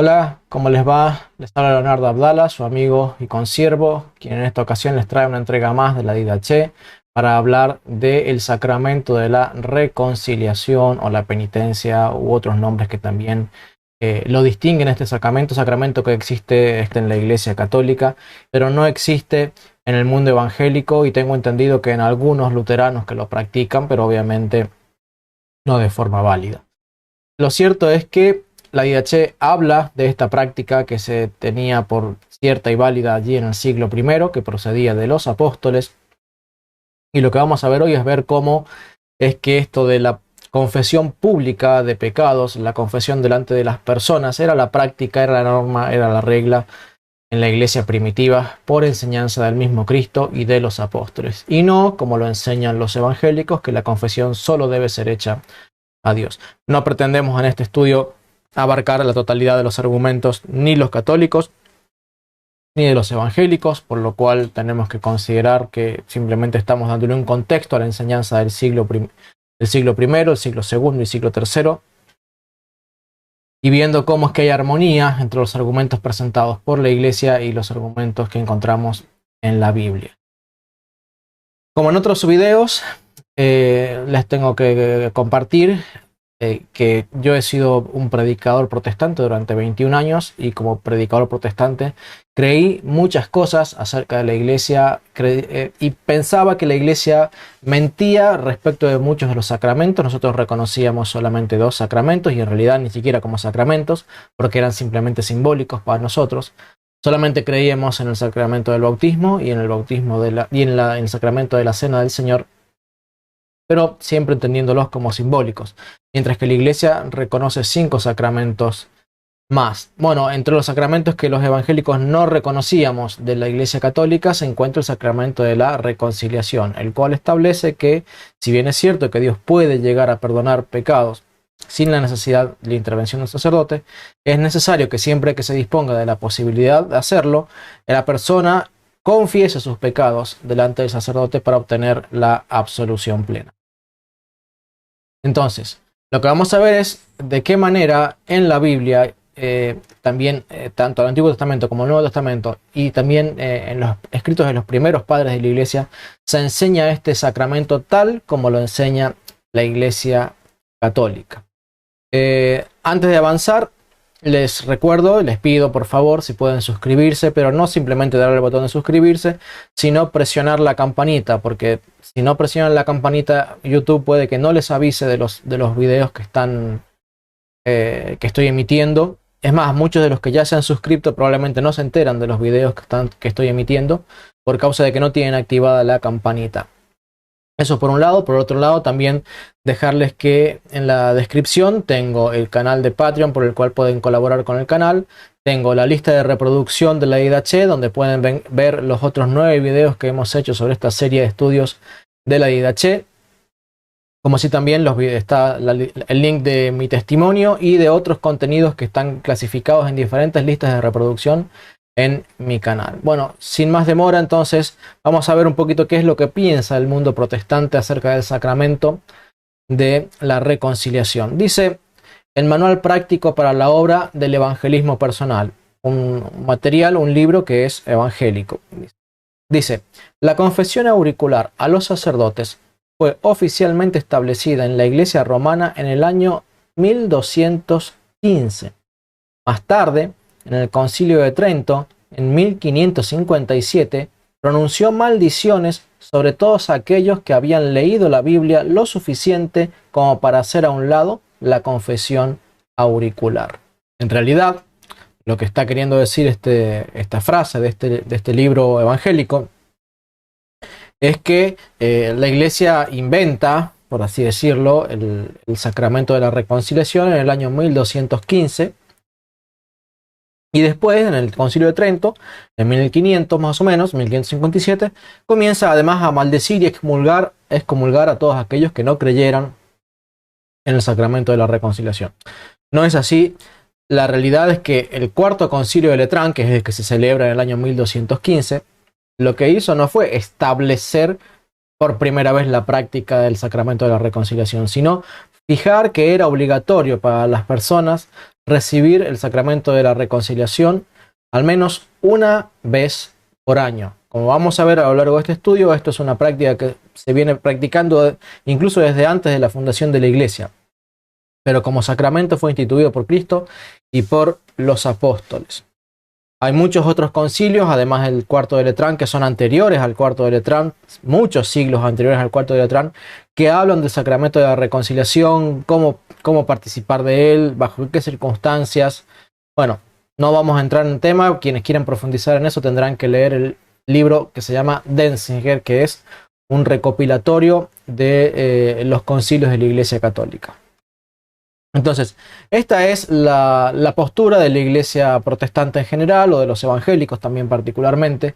Hola, ¿cómo les va? Les habla Leonardo Abdala, su amigo y consiervo, quien en esta ocasión les trae una entrega más de la Didache para hablar del sacramento de la reconciliación o la penitencia u otros nombres que también lo distinguen. Este sacramento que existe en la Iglesia Católica, pero no existe en el mundo evangélico, y tengo entendido que en algunos luteranos que lo practican, pero obviamente no de forma válida. Lo cierto es que la Didache habla de esta práctica que se tenía por cierta y válida allí en el siglo I, que procedía de los apóstoles, y lo que vamos a ver hoy es ver cómo es que esto de la confesión pública de pecados, la confesión delante de las personas, era la práctica, era la norma, era la regla en la iglesia primitiva por enseñanza del mismo Cristo y de los apóstoles, y no como lo enseñan los evangélicos, que la confesión solo debe ser hecha a Dios. No pretendemos en este estudio abarcar la totalidad de los argumentos ni los católicos ni de los evangélicos, por lo cual tenemos que considerar que simplemente estamos dándole un contexto a la enseñanza del siglo I, el siglo II y siglo III, y viendo cómo es que hay armonía entre los argumentos presentados por la Iglesia y los argumentos que encontramos en la Biblia. Como en otros videos, les tengo que compartir que yo he sido un predicador protestante durante 21 años, y como predicador protestante creí muchas cosas acerca de la iglesia y pensaba que la iglesia mentía respecto de muchos de los sacramentos. Nosotros reconocíamos solamente 2 sacramentos, y en realidad ni siquiera como sacramentos, porque eran simplemente simbólicos para nosotros. Solamente creíamos en el sacramento del bautismo y en el bautismo en el sacramento de la cena del Señor, pero siempre entendiéndolos como simbólicos, mientras que la Iglesia reconoce 5 sacramentos más. Bueno, entre los sacramentos que los evangélicos no reconocíamos de la Iglesia Católica se encuentra el sacramento de la reconciliación, el cual establece que, si bien es cierto que Dios puede llegar a perdonar pecados sin la necesidad de la intervención del sacerdote, es necesario que siempre que se disponga de la posibilidad de hacerlo, la persona confiese sus pecados delante del sacerdote para obtener la absolución plena. Entonces, lo que vamos a ver es de qué manera en la Biblia, también tanto el Antiguo Testamento como el Nuevo Testamento, y también en los escritos de los primeros padres de la Iglesia, se enseña este sacramento tal como lo enseña la Iglesia Católica. Antes de avanzar, les recuerdo, les pido por favor si pueden suscribirse, pero no simplemente darle el botón de suscribirse, sino presionar la campanita, porque si no presionan la campanita, YouTube puede que no les avise de los videos que estoy emitiendo. Es más, muchos de los que ya se han suscrito probablemente no se enteran de los videos que estoy emitiendo por causa de que no tienen activada la campanita. Eso por un lado. Por otro lado, también dejarles que en la descripción tengo el canal de Patreon por el cual pueden colaborar con el canal. Tengo la lista de reproducción de la Didache, donde pueden ver los otros 9 videos que hemos hecho sobre esta serie de estudios de la Didache. Como así también está el link de mi testimonio y de otros contenidos que están clasificados en diferentes listas de reproducción en mi canal. Bueno, sin más demora, entonces vamos a ver un poquito qué es lo que piensa el mundo protestante acerca del sacramento de la reconciliación. Dice el Manual Práctico para la Obra del Evangelismo Personal, un material, un libro que es evangélico. Dice: la confesión auricular a los sacerdotes fue oficialmente establecida en la Iglesia romana en el año 1215. Más tarde, en el Concilio de Trento, en 1557, pronunció maldiciones sobre todos aquellos que habían leído la Biblia lo suficiente como para hacer a un lado la confesión auricular. En realidad, lo que está queriendo decir esta frase de este libro evangélico es que la Iglesia inventa, por así decirlo, el sacramento de la reconciliación en el año 1215, y después, en el Concilio de Trento, en 1500 más o menos, 1557, comienza además a maldecir y excomulgar a todos aquellos que no creyeran en el sacramento de la reconciliación. No es así. La realidad es que el Cuarto Concilio de Letrán, que es el que se celebra en el año 1215, lo que hizo no fue establecer por primera vez la práctica del sacramento de la reconciliación, sino fijar que era obligatorio para las personas recibir el sacramento de la reconciliación al menos una vez por año. Como vamos a ver a lo largo de este estudio, esto es una práctica que se viene practicando incluso desde antes de la fundación de la Iglesia, pero como sacramento fue instituido por Cristo y por los apóstoles. Hay muchos otros concilios, además del Cuarto de Letrán, que son anteriores al Cuarto de Letrán, muchos siglos anteriores al Cuarto de Letrán, que hablan del sacramento de la reconciliación, cómo participar de él, bajo qué circunstancias. Bueno, no vamos a entrar en el tema, quienes quieran profundizar en eso tendrán que leer el libro que se llama Denzinger, que es un recopilatorio de los concilios de la Iglesia Católica. Entonces, esta es la postura de la Iglesia protestante en general, o de los evangélicos también particularmente,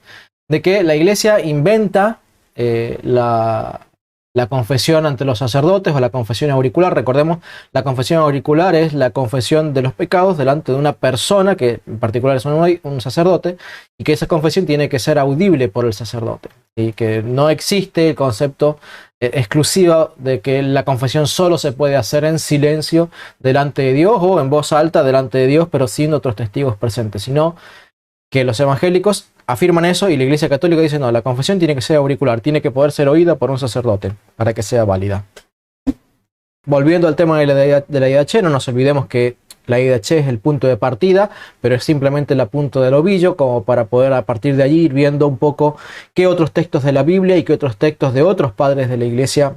de que la Iglesia inventa la confesión ante los sacerdotes o la confesión auricular. Recordemos, la confesión auricular es la confesión de los pecados delante de una persona, que en particular es un sacerdote, y que esa confesión tiene que ser audible por el sacerdote. Y que no existe el concepto exclusivo de que la confesión solo se puede hacer en silencio delante de Dios o en voz alta delante de Dios, pero sin otros testigos presentes, sino que los evangélicos afirman eso y la Iglesia Católica dice no, la confesión tiene que ser auricular, tiene que poder ser oída por un sacerdote para que sea válida. Volviendo al tema de la IDH, no nos olvidemos que la IDH es el punto de partida, pero es simplemente la punta del ovillo, como para poder a partir de allí ir viendo un poco qué otros textos de la Biblia y qué otros textos de otros padres de la Iglesia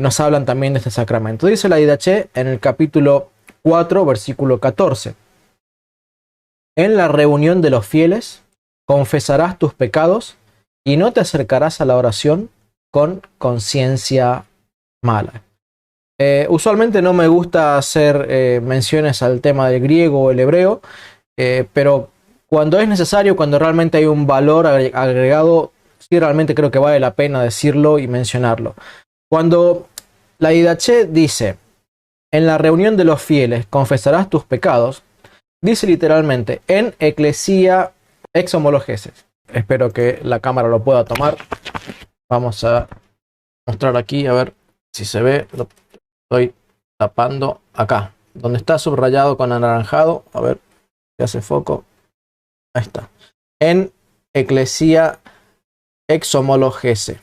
nos hablan también de este sacramento. Dice la IDH en el capítulo 4, versículo 14. En la reunión de los fieles confesarás tus pecados y no te acercarás a la oración con conciencia mala. Usualmente no me gusta hacer menciones al tema del griego o el hebreo, pero cuando es necesario, cuando realmente hay un valor agregado, sí realmente creo que vale la pena decirlo y mencionarlo. Cuando la IDH dice, en la reunión de los fieles confesarás tus pecados, dice literalmente, en eclesia ex homologeses. Espero que la cámara lo pueda tomar. Vamos a mostrar aquí, a ver si se ve. Lo estoy tapando acá, donde está subrayado con anaranjado. A ver si hace foco. Ahí está. En eclesia ex homologese.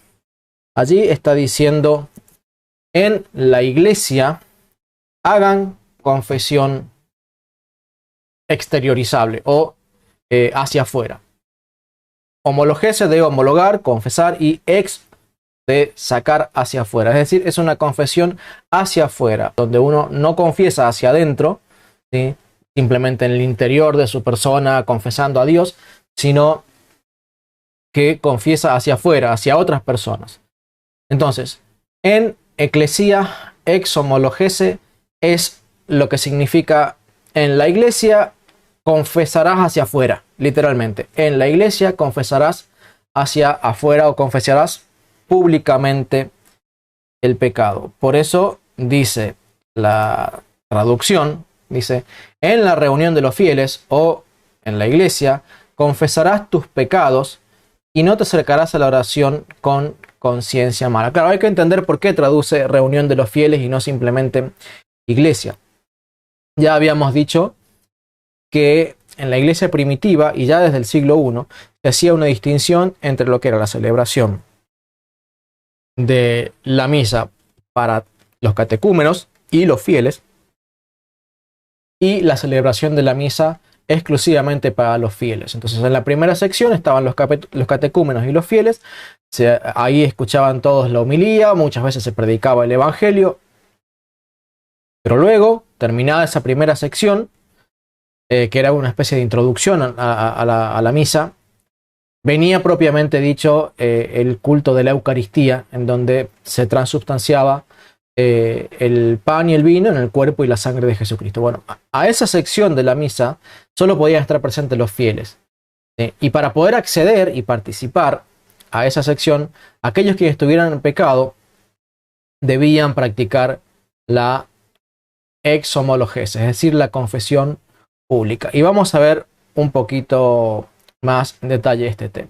Allí está diciendo, en la iglesia hagan confesión exteriorizable o hacia afuera. Homologese de homologar, confesar, y ex de sacar hacia afuera. Es decir, es una confesión hacia afuera, donde uno no confiesa hacia adentro, ¿sí? Simplemente en el interior de su persona confesando a Dios, sino que confiesa hacia afuera, hacia otras personas. Entonces, en eclesia ex homologese es lo que significa en la iglesia confesarás hacia afuera, literalmente. En la iglesia confesarás hacia afuera o confesarás públicamente el pecado. Por eso dice la traducción, dice, en la reunión de los fieles o en la iglesia confesarás tus pecados y no te acercarás a la oración con conciencia mala. Claro, hay que entender por qué traduce reunión de los fieles y no simplemente iglesia. Ya habíamos dicho que en la iglesia primitiva y ya desde el siglo I se hacía una distinción entre lo que era la celebración de la misa para los catecúmenos y los fieles y la celebración de la misa exclusivamente para los fieles. Entonces en la primera sección estaban los catecúmenos y los fieles, ahí escuchaban todos la homilía, muchas veces se predicaba el evangelio, pero luego, terminada esa primera sección, que era una especie de introducción a la misa, venía propiamente dicho el culto de la Eucaristía, en donde se transubstanciaba el pan y el vino en el cuerpo y la sangre de Jesucristo. Bueno, a esa sección de la misa solo podían estar presentes los fieles. Y para poder acceder y participar a esa sección, aquellos que estuvieran en pecado debían practicar la ex homologese, es decir, la confesión pública. Y vamos a ver un poquito más en detalle este tema.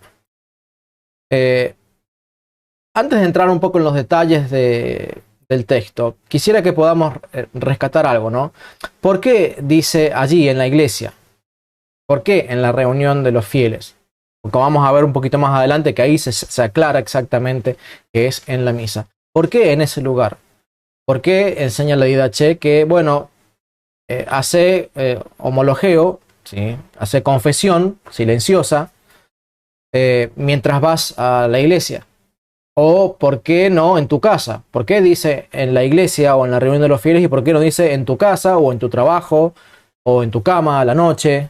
Antes de entrar un poco en los detalles de del texto, quisiera que podamos rescatar algo, ¿no? ¿Por qué dice allí en la iglesia? ¿Por qué en la reunión de los fieles? Porque vamos a ver un poquito más adelante que ahí se aclara exactamente que es en la misa. ¿Por qué en ese lugar? ¿Por qué enseña la Didache que, bueno, hace homologeo, ¿sí? Hace confesión silenciosa mientras vas a la iglesia? ¿O por qué no en tu casa? ¿Por qué dice en la iglesia o en la reunión de los fieles y por qué no dice en tu casa o en tu trabajo o en tu cama a la noche?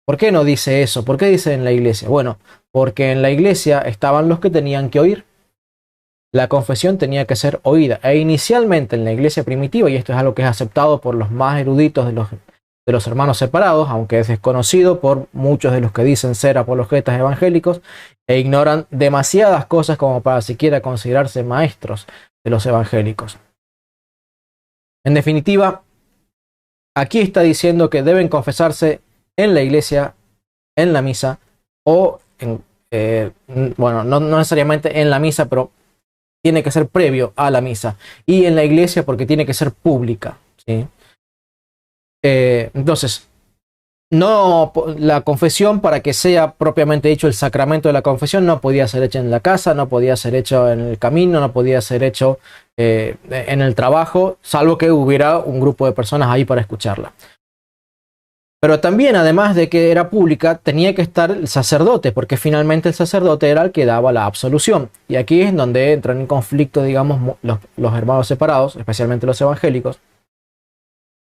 ¿Por qué no dice eso? ¿Por qué dice en la iglesia? Bueno, porque en la iglesia estaban los que tenían que oír. La confesión tenía que ser oída. E inicialmente en la iglesia primitiva, y esto es algo que es aceptado por los más eruditos de los hermanos separados, aunque es desconocido por muchos de los que dicen ser apologetas evangélicos, e ignoran demasiadas cosas como para siquiera considerarse maestros de los evangélicos. En definitiva, aquí está diciendo que deben confesarse en la iglesia, en la misa, o bueno, no necesariamente en la misa, pero tiene que ser previo a la misa. Y en la iglesia porque tiene que ser pública, ¿sí? Entonces, no, la confesión, para que sea propiamente dicho el sacramento de la confesión, no podía ser hecha en la casa, no podía ser hecho en el camino, no podía ser hecho en el trabajo, salvo que hubiera un grupo de personas ahí para escucharla. Pero también, además de que era pública, tenía que estar el sacerdote, porque finalmente el sacerdote era el que daba la absolución. Y aquí es donde entran en conflicto, digamos, los hermanos separados, especialmente los evangélicos,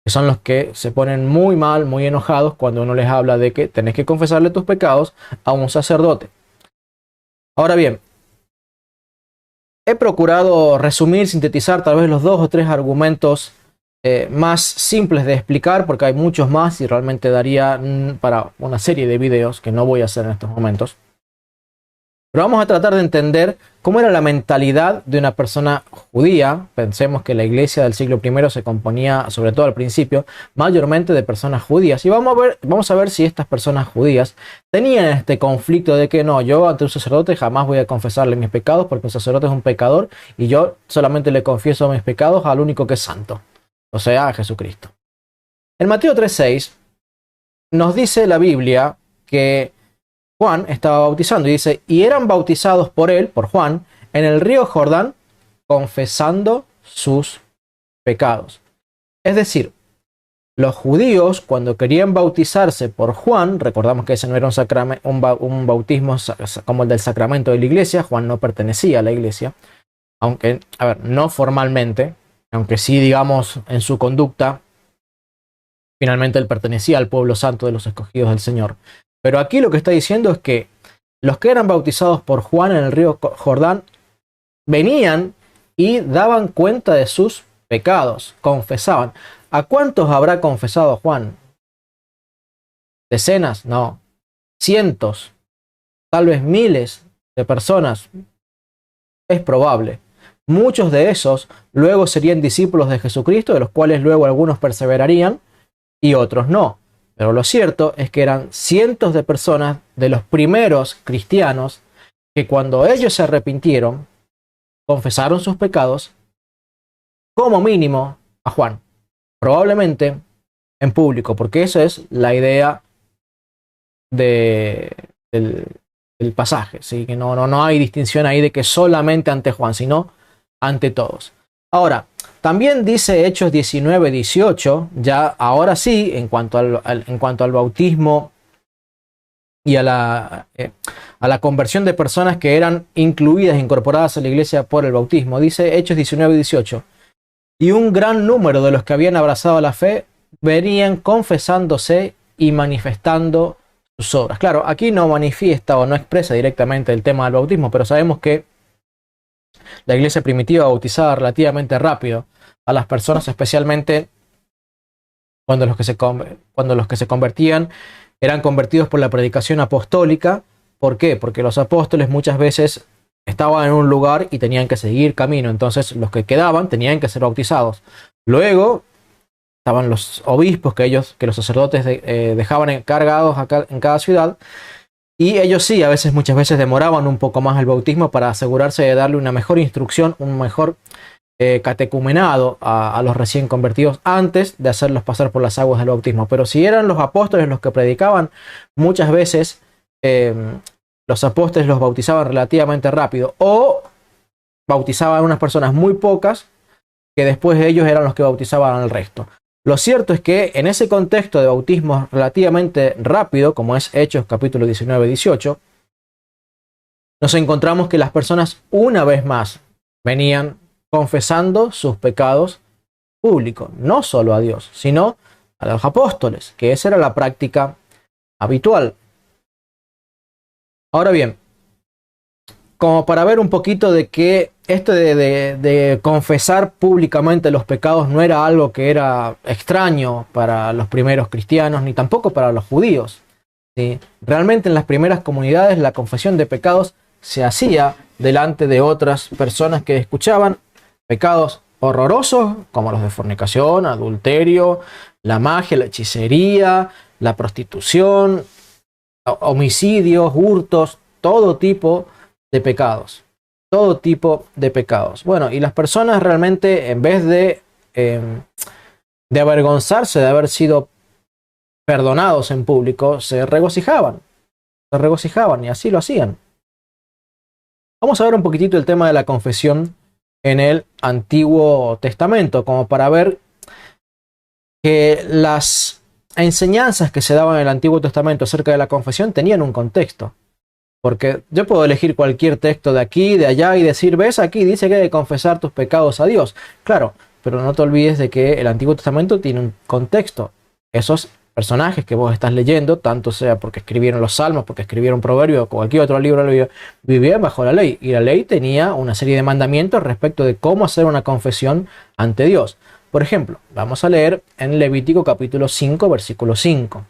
que son los que se ponen muy mal, muy enojados cuando uno les habla de que tenés que confesarle tus pecados a un sacerdote. Ahora bien, he procurado resumir, sintetizar tal vez los 2 o 3 argumentos más simples de explicar, porque hay muchos más y realmente daría para una serie de videos que no voy a hacer en estos momentos. Pero vamos a tratar de entender cómo era la mentalidad de una persona judía. Pensemos que la iglesia del siglo I se componía, sobre todo al principio, mayormente de personas judías. Y vamos a ver si estas personas judías tenían este conflicto de que no, yo ante un sacerdote jamás voy a confesarle mis pecados porque un sacerdote es un pecador y yo solamente le confieso mis pecados al único que es santo, o sea, a Jesucristo. En Mateo 3:6 nos dice la Biblia que Juan estaba bautizando y dice, y eran bautizados por él, por Juan, en el río Jordán, confesando sus pecados. Es decir, los judíos cuando querían bautizarse por Juan, recordamos que ese no era un bautismo como el del sacramento de la iglesia, Juan no pertenecía a la iglesia, aunque, a ver, no formalmente, aunque sí, digamos, en su conducta, finalmente él pertenecía al pueblo santo de los escogidos del Señor. Pero aquí lo que está diciendo es que los que eran bautizados por Juan en el río Jordán venían y daban cuenta de sus pecados, confesaban. ¿A cuántos habrá confesado Juan? ¿Decenas? No. Cientos, tal vez miles de personas. Es probable. Muchos de esos luego serían discípulos de Jesucristo, de los cuales luego algunos perseverarían y otros no. Pero lo cierto es que eran cientos de personas de los primeros cristianos que cuando ellos se arrepintieron, confesaron sus pecados, como mínimo a Juan. Probablemente en público, porque esa es la idea del pasaje, ¿sí? Que no hay distinción ahí de que solamente ante Juan, sino ante todos. Ahora, también dice Hechos 19:18, ya ahora sí, en cuanto al bautismo y a la conversión de personas que eran incluidas, incorporadas a la iglesia por el bautismo. Dice Hechos 19:18, y un gran número de los que habían abrazado la fe venían confesándose y manifestando sus obras. Claro, aquí no manifiesta o no expresa directamente el tema del bautismo, pero sabemos que la iglesia primitiva bautizaba relativamente rápido a las personas, especialmente cuando los que se convertían eran convertidos por la predicación apostólica. ¿Por qué? Porque los apóstoles muchas veces estaban en un lugar y tenían que seguir camino, entonces los que quedaban tenían que ser bautizados. Luego estaban los obispos que los sacerdotes dejaban encargados en cada ciudad, y ellos sí, muchas veces demoraban un poco más el bautismo para asegurarse de darle una mejor instrucción, un mejor catecumenado a los recién convertidos antes de hacerlos pasar por las aguas del bautismo. Pero si eran los apóstoles los que predicaban, muchas veces los apóstoles los bautizaban relativamente rápido o bautizaban a unas personas muy pocas que después ellos eran los que bautizaban al resto. Lo cierto es que en ese contexto de bautismo relativamente rápido, como es Hechos capítulo 19-18, nos encontramos que las personas una vez más venían confesando sus pecados públicos, no solo a Dios, sino a los apóstoles, que esa era la práctica habitual. Ahora bien, como para ver un poquito de que esto de confesar públicamente los pecados no era algo que era extraño para los primeros cristianos, ni tampoco para los judíos, ¿sí? Realmente en las primeras comunidades la confesión de pecados se hacía delante de otras personas que escuchaban pecados horrorosos como los de fornicación, adulterio, la magia, la hechicería, la prostitución, homicidios, hurtos, todo tipo de pecados. Todo tipo de pecados. Bueno, y las personas realmente, en vez de avergonzarse de haber sido perdonados en público, se regocijaban y así lo hacían. Vamos a ver un poquitito el tema de la confesión en el Antiguo Testamento, como para ver que las enseñanzas que se daban en el Antiguo Testamento acerca de la confesión tenían un contexto. Porque yo puedo elegir cualquier texto de aquí, de allá y decir, ves, aquí dice que hay que confesar tus pecados a Dios. Claro, pero no te olvides de que el Antiguo Testamento tiene un contexto. Esos personajes que vos estás leyendo, tanto sea porque escribieron los Salmos, porque escribieron Proverbios o cualquier otro libro, vivían bajo la ley. Y la ley tenía una serie de mandamientos respecto de cómo hacer una confesión ante Dios. Por ejemplo, vamos a leer en Levítico capítulo 5, versículo 5.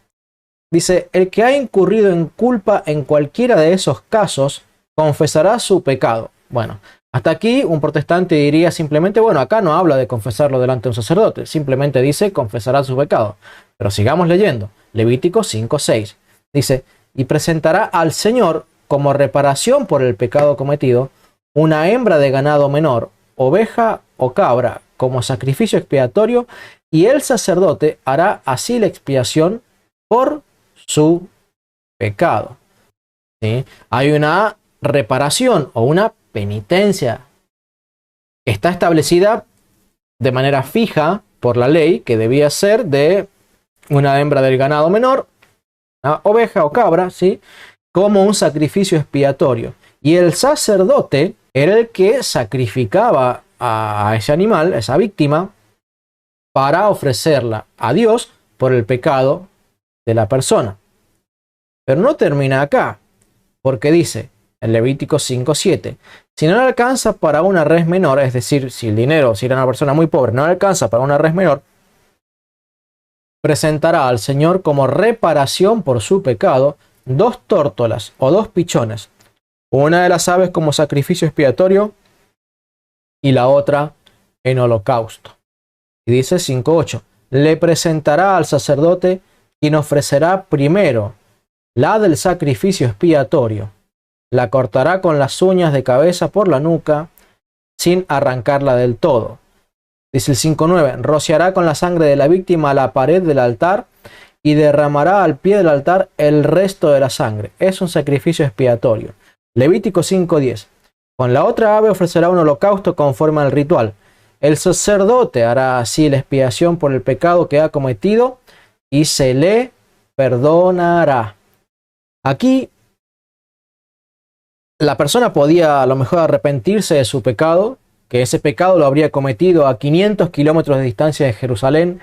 Dice, el que ha incurrido en culpa en cualquiera de esos casos, confesará su pecado. Bueno, hasta aquí un protestante diría simplemente, bueno, acá no habla de confesarlo delante de un sacerdote, simplemente dice confesará su pecado. Pero sigamos leyendo, Levítico 5:6. Dice, y presentará al Señor como reparación por el pecado cometido, una hembra de ganado menor, oveja o cabra, como sacrificio expiatorio, y el sacerdote hará así la expiación por su pecado. ¿Sí? Hay una reparación o una penitencia que está establecida de manera fija por la ley, que debía ser de una hembra del ganado menor, una oveja o cabra, ¿sí? Como un sacrificio expiatorio. Y el sacerdote era el que sacrificaba a ese animal, a esa víctima, para ofrecerla a Dios por el pecado de la persona. Pero no termina acá, porque dice en Levítico 5:7, si no le alcanza para una res menor, es decir, si el dinero, si era una persona muy pobre, no le alcanza para una res menor, presentará al Señor como reparación por su pecado 2 tórtolas o 2 pichones, una de las aves como sacrificio expiatorio y la otra en holocausto. Y dice 5:8, le presentará al sacerdote quien ofrecerá primero la del sacrificio expiatorio, la cortará con las uñas de cabeza por la nuca sin arrancarla del todo. Dice el 5:9, rociará con la sangre de la víctima la pared del altar y derramará al pie del altar el resto de la sangre. Es un sacrificio expiatorio. Levítico 5:10, con la otra ave ofrecerá un holocausto conforme al ritual. El sacerdote hará así la expiación por el pecado que ha cometido y se le perdonará. Aquí la persona podía a lo mejor arrepentirse de su pecado, que ese pecado lo habría cometido a 500 kilómetros de distancia de Jerusalén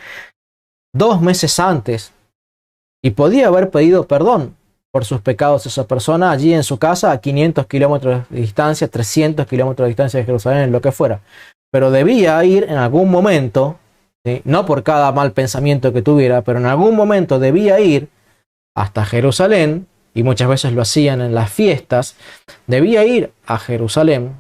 2 meses antes, y podía haber pedido perdón por sus pecados esa persona allí en su casa a 500 kilómetros de distancia, 300 kilómetros de distancia de Jerusalén, en lo que fuera. Pero debía ir en algún momento, ¿sí? No por cada mal pensamiento que tuviera, pero en algún momento debía ir hasta Jerusalén, y muchas veces lo hacían en las fiestas, debía ir a Jerusalén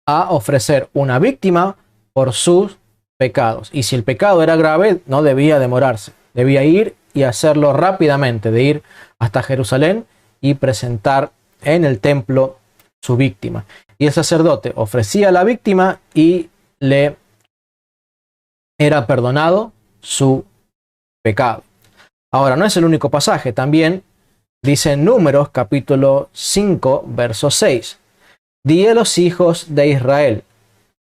a ofrecer una víctima por sus pecados. Y si el pecado era grave, no debía demorarse, debía ir y hacerlo rápidamente, de ir hasta Jerusalén y presentar en el templo su víctima. Y el sacerdote ofrecía a la víctima y le era perdonado su pecado. Ahora, no es el único pasaje, también dice en Números capítulo 5, verso 6. Di a los hijos de Israel: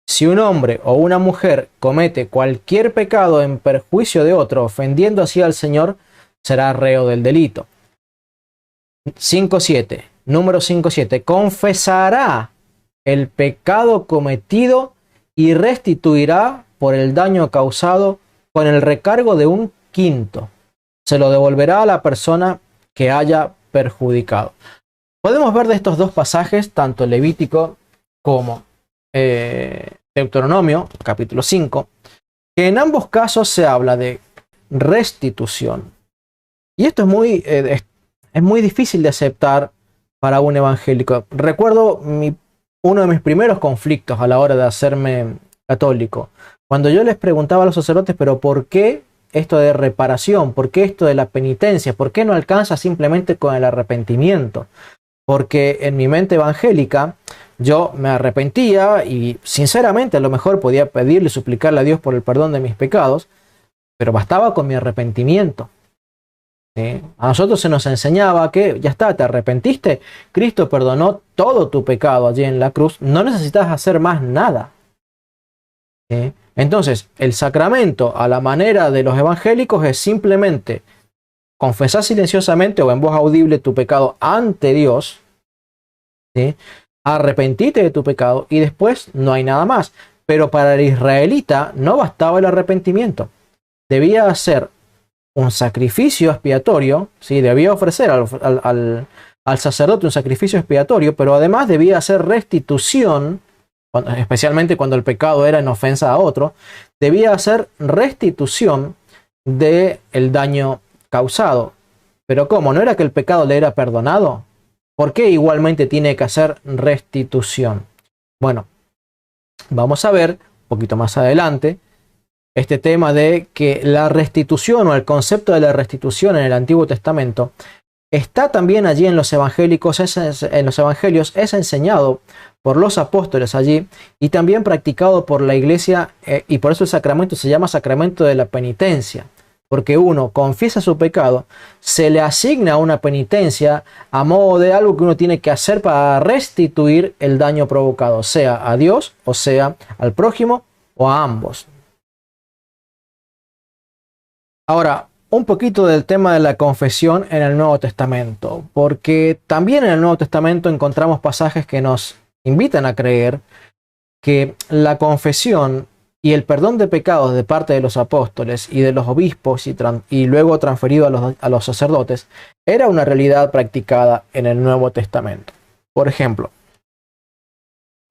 si un hombre o una mujer comete cualquier pecado en perjuicio de otro, ofendiendo así al Señor, será reo del delito. 5:7, número 5:7, confesará el pecado cometido y restituirá por el daño causado con el recargo de un quinto. Se lo devolverá a la persona que haya perjudicado. Podemos ver de estos dos pasajes, tanto Levítico como Deuteronomio, capítulo 5, que en ambos casos se habla de restitución. Y esto es muy difícil de aceptar para un evangélico. Recuerdo uno de mis primeros conflictos a la hora de hacerme católico, cuando yo les preguntaba a los sacerdotes, pero ¿por qué esto de reparación? ¿Por qué esto de la penitencia? ¿Por qué no alcanza simplemente con el arrepentimiento? Porque en mi mente evangélica yo me arrepentía y sinceramente a lo mejor podía pedirle, suplicarle a Dios por el perdón de mis pecados, pero bastaba con mi arrepentimiento. ¿Sí? A nosotros se nos enseñaba que ya está, te arrepentiste, Cristo perdonó todo tu pecado allí en la cruz, no necesitas hacer más nada. ¿Sí? Entonces, el sacramento a la manera de los evangélicos es simplemente confesar silenciosamente o en voz audible tu pecado ante Dios, ¿sí? Arrepentirte de tu pecado y después no hay nada más. Pero para el israelita no bastaba el arrepentimiento, debía hacer un sacrificio expiatorio, ¿sí? Debía ofrecer al sacerdote un sacrificio expiatorio, pero además debía hacer restitución, especialmente cuando el pecado era en ofensa a otro, debía hacer restitución del daño causado. Pero ¿cómo? ¿No era que el pecado le era perdonado? ¿Por qué igualmente tiene que hacer restitución? Bueno, vamos a ver un poquito más adelante este tema de que la restitución o el concepto de la restitución en el Antiguo Testamento está también allí en los evangélicos, en los evangelios es enseñado por los apóstoles allí y también practicado por la iglesia, y por eso el sacramento se llama sacramento de la penitencia, porque uno confiesa su pecado, se le asigna una penitencia a modo de algo que uno tiene que hacer para restituir el daño provocado, sea a Dios o sea al prójimo o a ambos. Ahora, un poquito del tema de la confesión en el Nuevo Testamento, porque también en el Nuevo Testamento encontramos pasajes que nos invitan a creer que la confesión y el perdón de pecados de parte de los apóstoles y de los obispos y luego transferido a los sacerdotes era una realidad practicada en el Nuevo Testamento. Por ejemplo,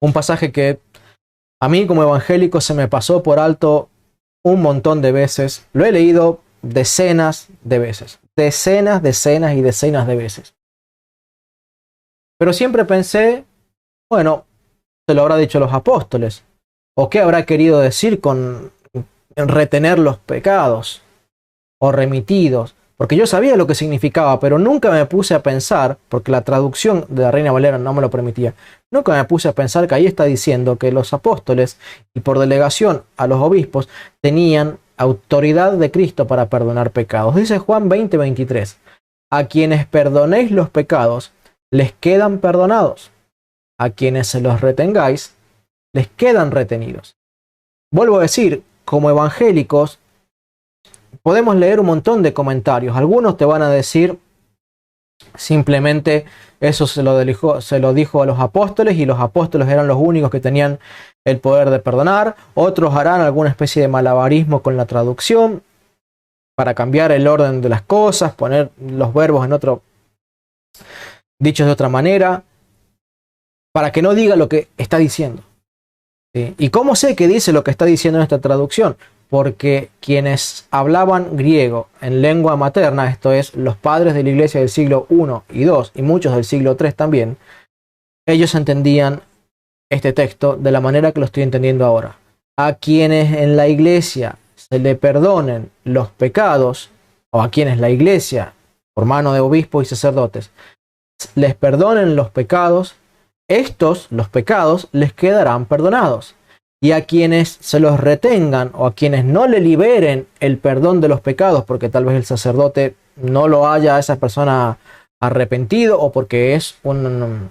un pasaje que a mí como evangélico se me pasó por alto un montón de veces, lo he leído decenas de veces, decenas y decenas de veces. Pero siempre pensé, bueno, se lo habrá dicho los apóstoles, o qué habrá querido decir con retener los pecados o remitidos, porque yo sabía lo que significaba, pero nunca me puse a pensar, porque la traducción de la Reina Valera no me lo permitía, nunca me puse a pensar que ahí está diciendo que los apóstoles y por delegación a los obispos tenían autoridad de Cristo para perdonar pecados. Dice Juan 20:23, a quienes perdonéis los pecados, les quedan perdonados. A quienes se los retengáis, les quedan retenidos. Vuelvo a decir, como evangélicos, podemos leer un montón de comentarios. Algunos te van a decir simplemente eso se lo dijo a los apóstoles y los apóstoles eran los únicos que tenían el poder de perdonar. Otros harán alguna especie de malabarismo con la traducción para cambiar el orden de las cosas, poner los verbos en otro, dichos de otra manera, para que no diga lo que está diciendo. ¿Sí? ¿Y cómo sé que dice lo que está diciendo en esta traducción? Porque quienes hablaban griego en lengua materna, esto es, los padres de la iglesia del siglo I y II, y muchos del siglo III también, ellos entendían este texto de la manera que lo estoy entendiendo ahora. A quienes en la iglesia se le perdonen los pecados, o a quienes la iglesia, por mano de obispos y sacerdotes, les perdonen los pecados, estos, los pecados, les quedarán perdonados. Y a quienes se los retengan o a quienes no le liberen el perdón de los pecados, porque tal vez el sacerdote no lo haya a esa persona arrepentido o porque es un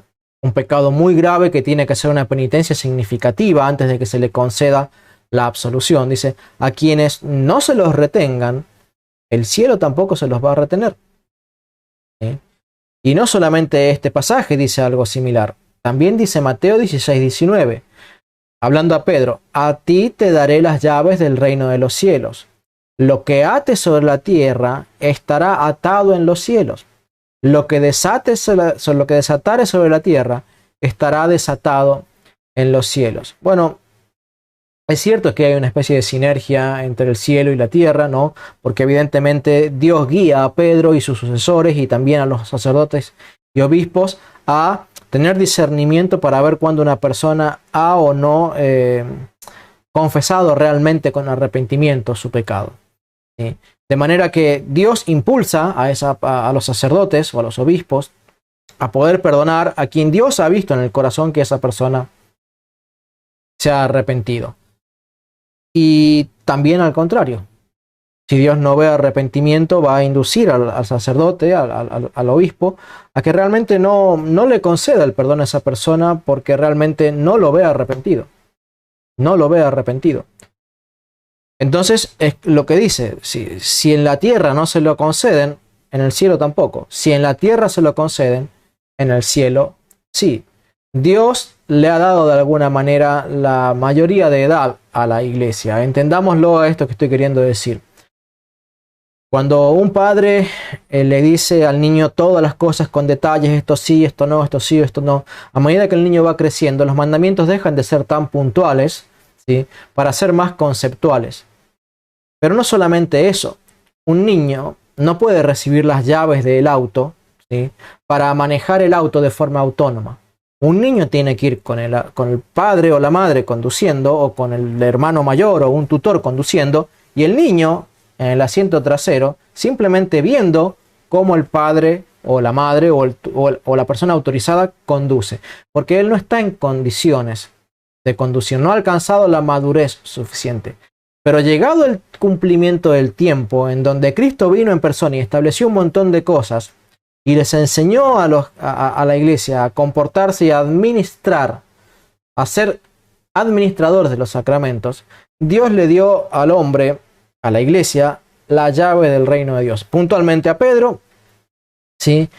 pecado muy grave que tiene que hacer una penitencia significativa antes de que se le conceda la absolución. Dice, a quienes no se los retengan, el cielo tampoco se los va a retener. ¿Sí? Y no solamente este pasaje dice algo similar. También dice Mateo 16:19, hablando a Pedro, a ti te daré las llaves del reino de los cielos. Lo que ates sobre la tierra estará atado en los cielos. Lo que desatares sobre la tierra estará desatado en los cielos. Bueno, es cierto que hay una especie de sinergia entre el cielo y la tierra, ¿no? Porque evidentemente Dios guía a Pedro y sus sucesores y también a los sacerdotes y obispos a tener discernimiento para ver cuándo una persona ha o no confesado realmente con arrepentimiento su pecado. ¿Sí? De manera que Dios impulsa a los sacerdotes o a los obispos a poder perdonar a quien Dios ha visto en el corazón que esa persona se ha arrepentido. Y también al contrario, si Dios no ve arrepentimiento, va a inducir al sacerdote, al obispo, a que realmente no le conceda el perdón a esa persona porque realmente no lo ve arrepentido. No lo ve arrepentido. Entonces, es lo que dice, si en la tierra no se lo conceden, en el cielo tampoco. Si en la tierra se lo conceden, en el cielo sí. Dios le ha dado de alguna manera la mayoría de edad a la iglesia. Entendámoslo a esto que estoy queriendo decir. Cuando un padre le dice al niño todas las cosas con detalles, esto sí, esto no, esto sí, esto no, a medida que el niño va creciendo, los mandamientos dejan de ser tan puntuales, ¿sí?, para ser más conceptuales. Pero no solamente eso, un niño no puede recibir las llaves del auto, ¿sí?, para manejar el auto de forma autónoma. Un niño tiene que ir con el padre o la madre conduciendo, o con el hermano mayor o un tutor conduciendo, y el niño en el asiento trasero, simplemente viendo cómo el padre o la madre o la persona autorizada conduce, porque él no está en condiciones de conducir, no ha alcanzado la madurez suficiente. Pero llegado el cumplimiento del tiempo, en donde Cristo vino en persona y estableció un montón de cosas, y les enseñó a la iglesia a comportarse y a administrar, a ser administradores de los sacramentos, Dios le dio al hombre, a la iglesia, la llave del reino de Dios. Puntualmente a Pedro, ¿sí?,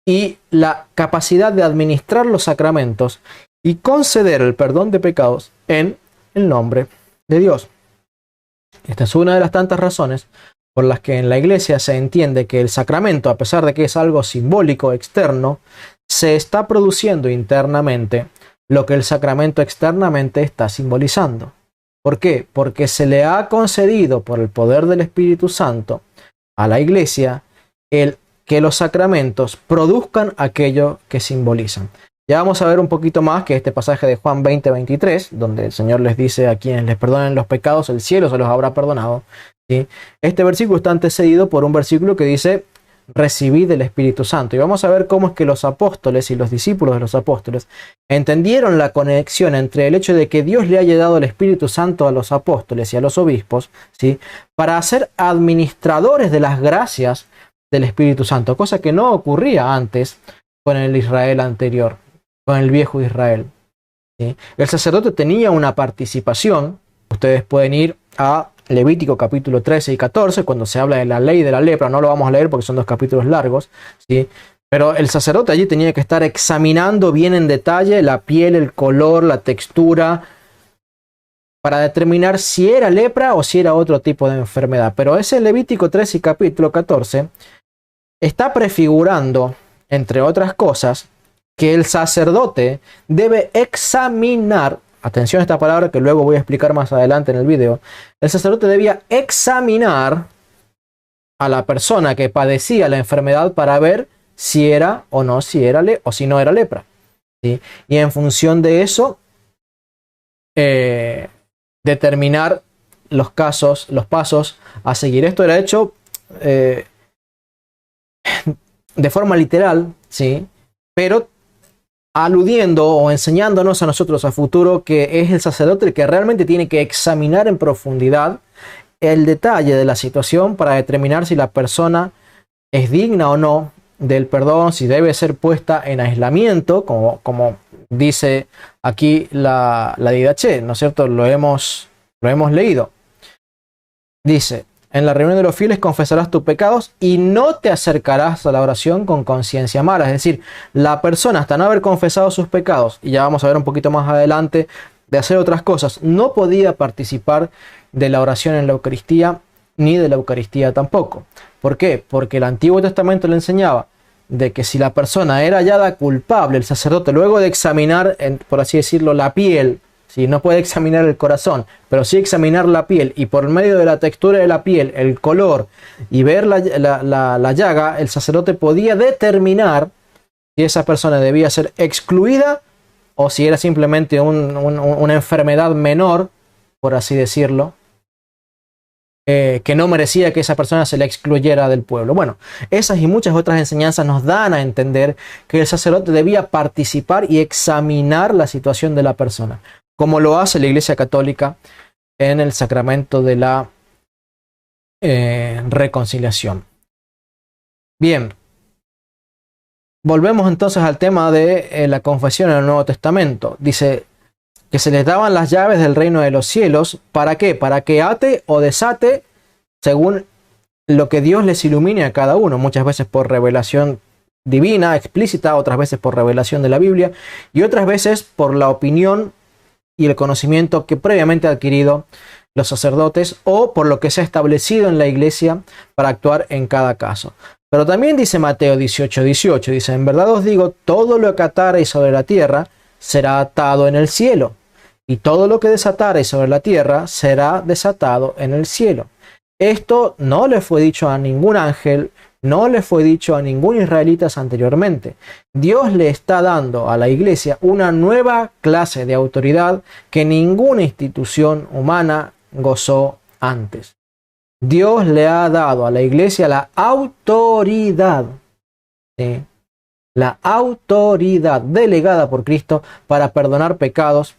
y la capacidad de administrar los sacramentos y conceder el perdón de pecados en el nombre de Dios. Esta es una de las tantas razones por las que en la iglesia se entiende que el sacramento, a pesar de que es algo simbólico externo, se está produciendo internamente lo que el sacramento externamente está simbolizando. ¿Por qué? Porque se le ha concedido por el poder del Espíritu Santo a la iglesia el que los sacramentos produzcan aquello que simbolizan. Ya vamos a ver un poquito más que este pasaje de Juan 20:23, donde el Señor les dice a quienes les perdonen los pecados, el cielo se los habrá perdonado, ¿sí? Este versículo está antecedido por un versículo que dice, recibid el Espíritu Santo. Y vamos a ver cómo es que los apóstoles y los discípulos de los apóstoles entendieron la conexión entre el hecho de que Dios le haya dado el Espíritu Santo a los apóstoles y a los obispos, ¿sí?, para ser administradores de las gracias del Espíritu Santo, cosa que no ocurría antes con el Israel anterior, con el viejo Israel, ¿sí? El sacerdote tenía una participación. Ustedes pueden ir a Levítico capítulo 13 y 14, cuando se habla de la ley de la lepra. No lo vamos a leer porque son dos capítulos largos, ¿sí? Pero el sacerdote allí tenía que estar examinando bien en detalle la piel, el color, la textura, para determinar si era lepra o si era otro tipo de enfermedad. Pero ese Levítico 13 y capítulo 14 está prefigurando, entre otras cosas, que el sacerdote debe examinar, atención a esta palabra que luego voy a explicar más adelante en el video, el sacerdote debía examinar a la persona que padecía la enfermedad para ver si era o no, si no era lepra, ¿sí? Y en función de eso, determinar los casos, los pasos a seguir. Esto era hecho de forma literal, ¿sí?, pero aludiendo o enseñándonos a nosotros a futuro que es el sacerdote el que realmente tiene que examinar en profundidad el detalle de la situación para determinar si la persona es digna o no del perdón, si debe ser puesta en aislamiento, como dice aquí la Didache, ¿no es cierto? Lo hemos leído. Dice: en la reunión de los fieles confesarás tus pecados y no te acercarás a la oración con conciencia mala. Es decir, la persona, hasta no haber confesado sus pecados, y ya vamos a ver un poquito más adelante, de hacer otras cosas, no podía participar de la oración en la Eucaristía, ni de la Eucaristía tampoco. ¿Por qué? Porque el Antiguo Testamento le enseñaba de que si la persona era hallada culpable, el sacerdote, luego de examinar, por así decirlo, la piel, si no puede examinar el corazón, pero sí examinar la piel, y por medio de la textura de la piel, el color, y ver la llaga, el sacerdote podía determinar si esa persona debía ser excluida o si era simplemente una enfermedad menor, por así decirlo, que no merecía que esa persona se le excluyera del pueblo. Bueno, esas y muchas otras enseñanzas nos dan a entender que el sacerdote debía participar y examinar la situación de la persona, como lo hace la Iglesia Católica en el sacramento de la reconciliación. Bien, volvemos entonces al tema de la confesión en el Nuevo Testamento. Dice que se les daban las llaves del reino de los cielos. ¿Para qué? Para que ate o desate según lo que Dios les ilumine a cada uno, muchas veces por revelación divina, explícita, otras veces por revelación de la Biblia, y otras veces por la opinión y el conocimiento que previamente han adquirido los sacerdotes, o por lo que se ha establecido en la Iglesia para actuar en cada caso. Pero también dice Mateo 18:18, dice: en verdad os digo, todo lo que atareis sobre la tierra será atado en el cielo, y todo lo que desatareis sobre la tierra será desatado en el cielo. Esto no le fue dicho a ningún ángel, no le fue dicho a ningún israelita anteriormente. Dios le está dando a la Iglesia una nueva clase de autoridad que ninguna institución humana gozó antes. Dios le ha dado a la Iglesia la autoridad, ¿sí?, la autoridad delegada por Cristo para perdonar pecados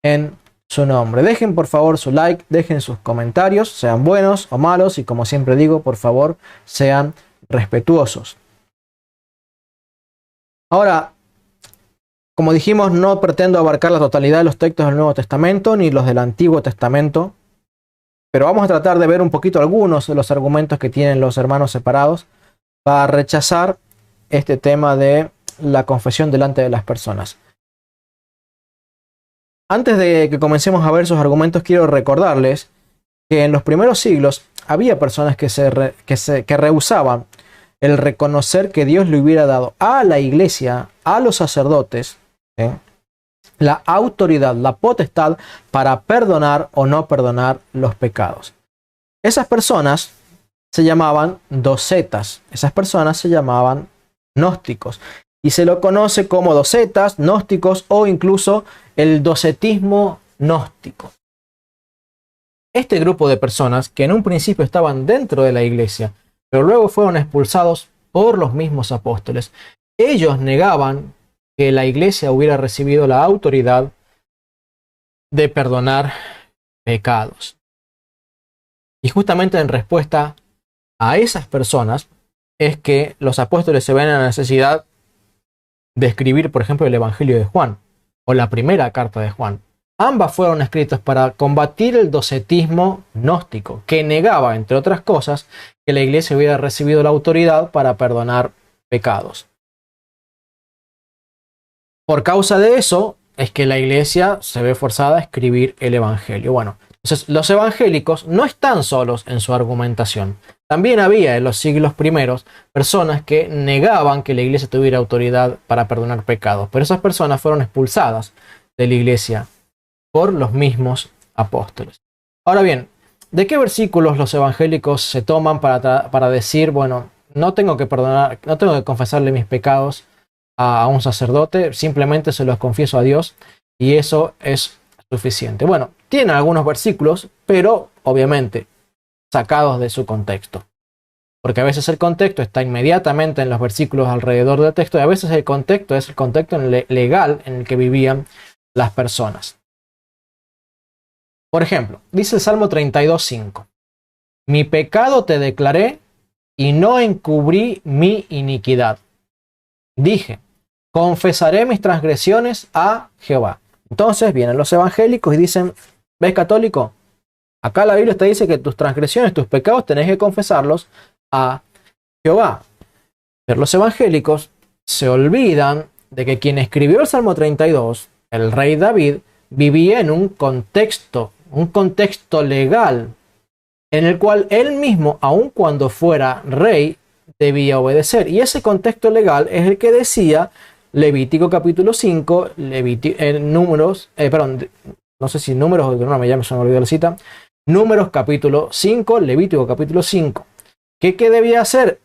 en su nombre. Dejen por favor su like, dejen sus comentarios, sean buenos o malos, y como siempre digo, por favor, sean respetuosos. Ahora, como dijimos, no pretendo abarcar la totalidad de los textos del Nuevo Testamento ni los del Antiguo Testamento, pero vamos a tratar de ver un poquito algunos de los argumentos que tienen los hermanos separados para rechazar este tema de la confesión delante de las personas. Antes de que comencemos a ver sus argumentos, quiero recordarles que en los primeros siglos había personas que rehusaban el reconocer que Dios le hubiera dado a la Iglesia, a los sacerdotes, la autoridad, la potestad para perdonar o no perdonar los pecados. Esas personas se llamaban docetas, esas personas se llamaban gnósticos, y se lo conoce como docetas, gnósticos, o incluso el docetismo gnóstico. Este grupo de personas, que en un principio estaban dentro de la Iglesia, pero luego fueron expulsados por los mismos apóstoles, ellos negaban que la Iglesia hubiera recibido la autoridad de perdonar pecados. Y justamente en respuesta a esas personas es que los apóstoles se ven en la necesidad de escribir, por ejemplo, el Evangelio de Juan o la primera carta de Juan. Ambas fueron escritas para combatir el docetismo gnóstico, que negaba, entre otras cosas, que la Iglesia hubiera recibido la autoridad para perdonar pecados. Por causa de eso es que la Iglesia se ve forzada a escribir el Evangelio. Bueno, entonces los evangélicos no están solos en su argumentación. También había en los siglos primeros personas que negaban que la Iglesia tuviera autoridad para perdonar pecados, pero esas personas fueron expulsadas de la Iglesia por los mismos apóstoles. Ahora bien, ¿de qué versículos los evangélicos se toman para decir, bueno, no tengo que perdonar, no tengo que confesarle mis pecados a un sacerdote, simplemente se los confieso a Dios y eso es suficiente? Bueno, tienen algunos versículos, pero obviamente sacados de su contexto. porque a veces el contexto está inmediatamente en los versículos alrededor del texto y a veces el contexto es el contexto legal en el que vivían las personas. Por ejemplo, dice el Salmo 32:5: mi pecado te declaré y no encubrí mi iniquidad. Dije, confesaré mis transgresiones a Jehová. Entonces vienen los evangélicos y dicen, ¿ves, católico? Acá la Biblia te dice que tus transgresiones, tus pecados, tenés que confesarlos a Jehová. Pero los evangélicos se olvidan de que quien escribió el Salmo 32, el rey David, vivía en un contexto legal, en el cual él mismo, aun cuando fuera rey, debía obedecer. Y ese contexto legal es el que decía Levítico capítulo 5, Números, no sé si Números o no, ya me olvidó la cita. Números capítulo 5, Levítico capítulo 5. ¿Qué debía hacer?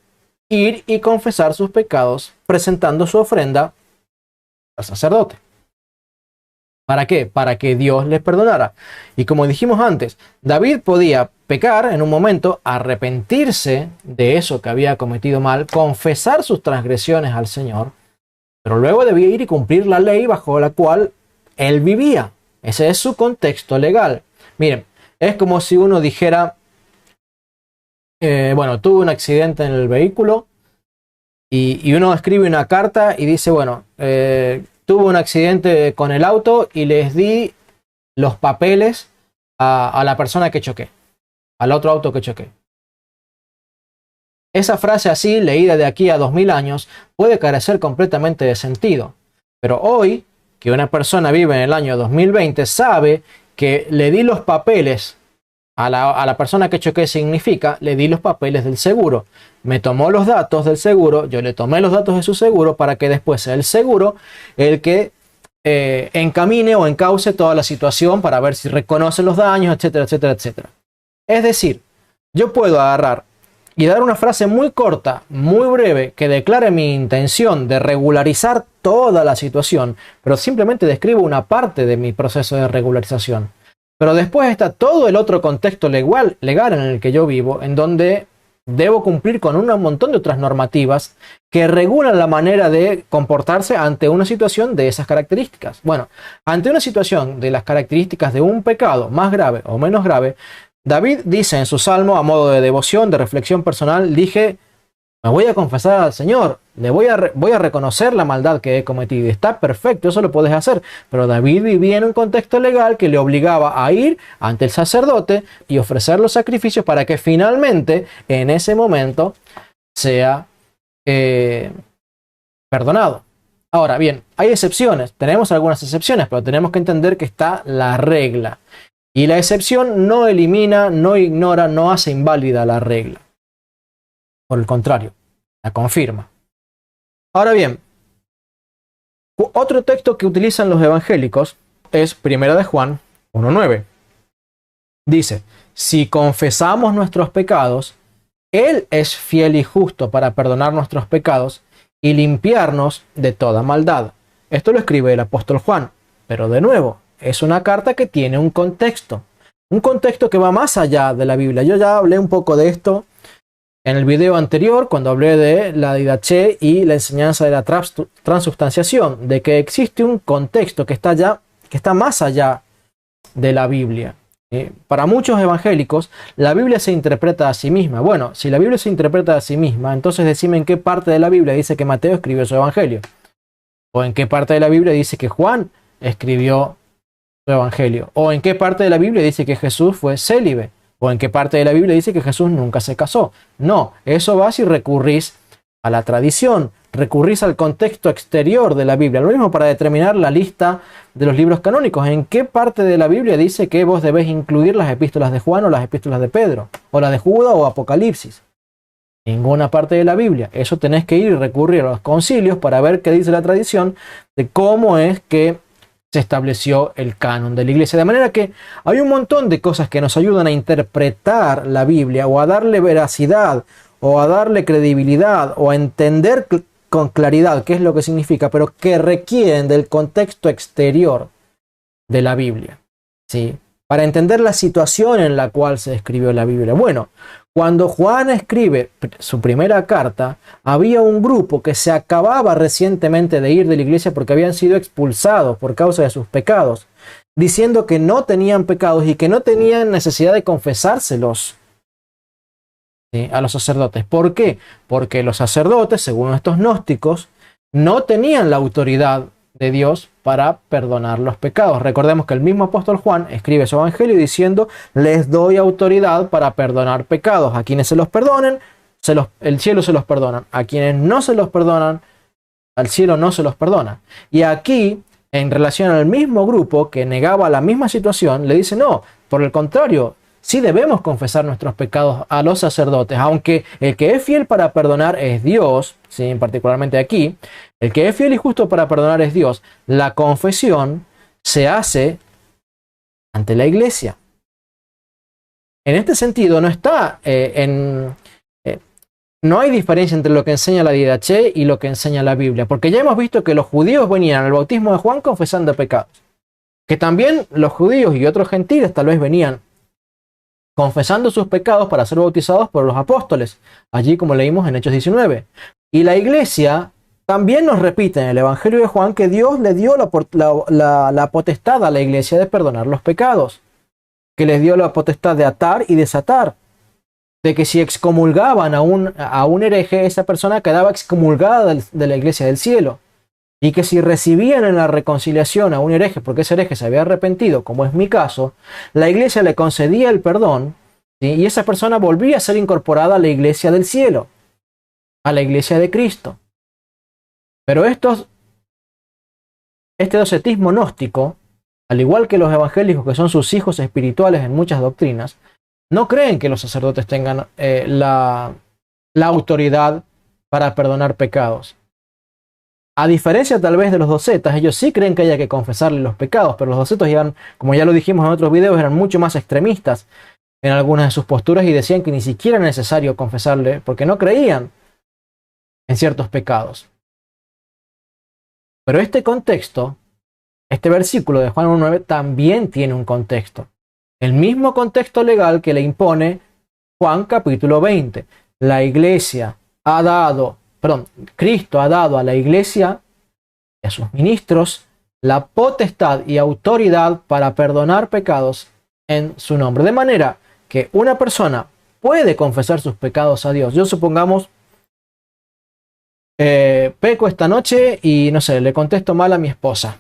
Ir y confesar sus pecados presentando su ofrenda al sacerdote. ¿Para qué? Para que Dios les perdonara. Y como dijimos antes, David podía pecar en un momento, arrepentirse de eso que había cometido mal, confesar sus transgresiones al Señor, pero luego debía ir y cumplir la ley bajo la cual él vivía. Ese es su contexto legal. Miren, es como si uno dijera, bueno, tuve un accidente en el vehículo y uno escribe una carta y dice, bueno, tuve un accidente con el auto y les di los papeles a la persona que choqué, al otro auto que choqué. Esa frase así, leída de aquí a 2000 años, puede carecer completamente de sentido. Pero hoy, que una persona vive en el año 2020, sabe que le di los papeles a la persona que choqué significa, le di los papeles del seguro. Me tomó los datos del seguro, yo le tomé los datos de su seguro para que después sea el seguro el que encamine o encauce toda la situación para ver si reconoce los daños, etcétera, etcétera, etcétera. Es decir, yo puedo agarrar y dar una frase muy corta, muy breve, que declare mi intención de regularizar toda la situación, pero simplemente describo una parte de mi proceso de regularización. Pero después está todo el otro contexto legal en el que yo vivo, en donde debo cumplir con un montón de otras normativas que regulan la manera de comportarse ante una situación de esas características. Bueno, ante una situación de las características de un pecado más grave o menos grave, David dice en su salmo, a modo de devoción, de reflexión personal, dije, me voy a confesar al Señor, voy a reconocer la maldad que he cometido. Está perfecto, eso lo puedes hacer. Pero David vivía en un contexto legal que le obligaba a ir ante el sacerdote y ofrecer los sacrificios para que finalmente, en ese momento, sea perdonado. Ahora bien, hay excepciones, tenemos algunas excepciones, pero tenemos que entender que está la regla. Y la excepción no elimina, no ignora, no hace inválida la regla. Por el contrario, la confirma. Ahora bien, otro texto que utilizan los evangélicos es 1 de Juan 1:9. Dice, si confesamos nuestros pecados, Él es fiel y justo para perdonar nuestros pecados y limpiarnos de toda maldad. Esto lo escribe el apóstol Juan, pero de nuevo, es una carta que tiene un contexto que va más allá de la Biblia. Yo ya hablé un poco de esto en el video anterior, cuando hablé de la didaché y la enseñanza de la transubstanciación, de que existe un contexto que está más allá de la Biblia. Para muchos evangélicos, la Biblia se interpreta a sí misma. Bueno, si la Biblia se interpreta a sí misma, entonces decime en qué parte de la Biblia dice que Mateo escribió su evangelio. O en qué parte de la Biblia dice que Juan escribió su evangelio. O en qué parte de la Biblia dice que Jesús fue célibe. O en qué parte de la Biblia dice que Jesús nunca se casó. No, eso va si recurrís a la tradición, recurrís al contexto exterior de la Biblia. Lo mismo para determinar la lista de los libros canónicos. ¿En qué parte de la Biblia dice que vos debés incluir las epístolas de Juan o las epístolas de Pedro? O las de Judas o Apocalipsis. Ninguna parte de la Biblia. Eso tenés que ir y recurrir a los concilios para ver qué dice la tradición de cómo es que se estableció el canon de la iglesia. De manera que hay un montón de cosas que nos ayudan a interpretar la Biblia o a darle veracidad o a darle credibilidad o a entender con claridad qué es lo que significa, pero que requieren del contexto exterior de la Biblia, ¿sí? Para entender la situación en la cual se escribió la Biblia. Bueno, Cuando Juan escribe su primera carta, había un grupo que se acababa recientemente de ir de la iglesia porque habían sido expulsados por causa de sus pecados, diciendo que no tenían pecados y que no tenían necesidad de confesárselos, ¿sí?, a los sacerdotes. ¿Por qué? Porque los sacerdotes, según estos gnósticos, no tenían la autoridad de Dios para perdonar los pecados. Recordemos que el mismo apóstol Juan escribe su evangelio diciendo: les doy autoridad para perdonar pecados. A quienes se los perdonen, el cielo se los perdona. A quienes no se los perdonan, al cielo no se los perdona. Y aquí, en relación al mismo grupo que negaba la misma situación, le dice: no, por el contrario, sí debemos confesar nuestros pecados a los sacerdotes, aunque el que es fiel para perdonar es Dios, ¿sí?, particularmente aquí, el que es fiel y justo para perdonar es Dios. La confesión se hace ante la iglesia. En este sentido, no hay diferencia entre lo que enseña la Didache y lo que enseña la Biblia, porque ya hemos visto que los judíos venían al bautismo de Juan confesando pecados, que también los judíos y otros gentiles tal vez venían confesando sus pecados para ser bautizados por los apóstoles, allí como leímos en Hechos 19. Y la iglesia también nos repite en el Evangelio de Juan que Dios le dio la potestad a la iglesia de perdonar los pecados, que les dio la potestad de atar y desatar, de que si excomulgaban a un hereje, esa persona quedaba excomulgada de la iglesia del cielo, y que si recibían en la reconciliación a un hereje, porque ese hereje se había arrepentido, como es mi caso, la iglesia le concedía el perdón, ¿sí?, y esa persona volvía a ser incorporada a la iglesia del cielo, a la iglesia de Cristo. Pero este docetismo gnóstico, al igual que los evangélicos, que son sus hijos espirituales en muchas doctrinas, no creen que los sacerdotes tengan la autoridad para perdonar pecados. A diferencia tal vez de los docetas, ellos sí creen que haya que confesarle los pecados, pero los docetas, como ya lo dijimos en otros videos, eran mucho más extremistas en algunas de sus posturas y decían que ni siquiera era necesario confesarle porque no creían en ciertos pecados. Pero este contexto, este versículo de Juan 1:9 también tiene un contexto. El mismo contexto legal que le impone Juan capítulo 20. Cristo ha dado a la iglesia y a sus ministros la potestad y autoridad para perdonar pecados en su nombre. De manera que una persona puede confesar sus pecados a Dios. Yo supongamos, peco esta noche y no sé, le contesto mal a mi esposa.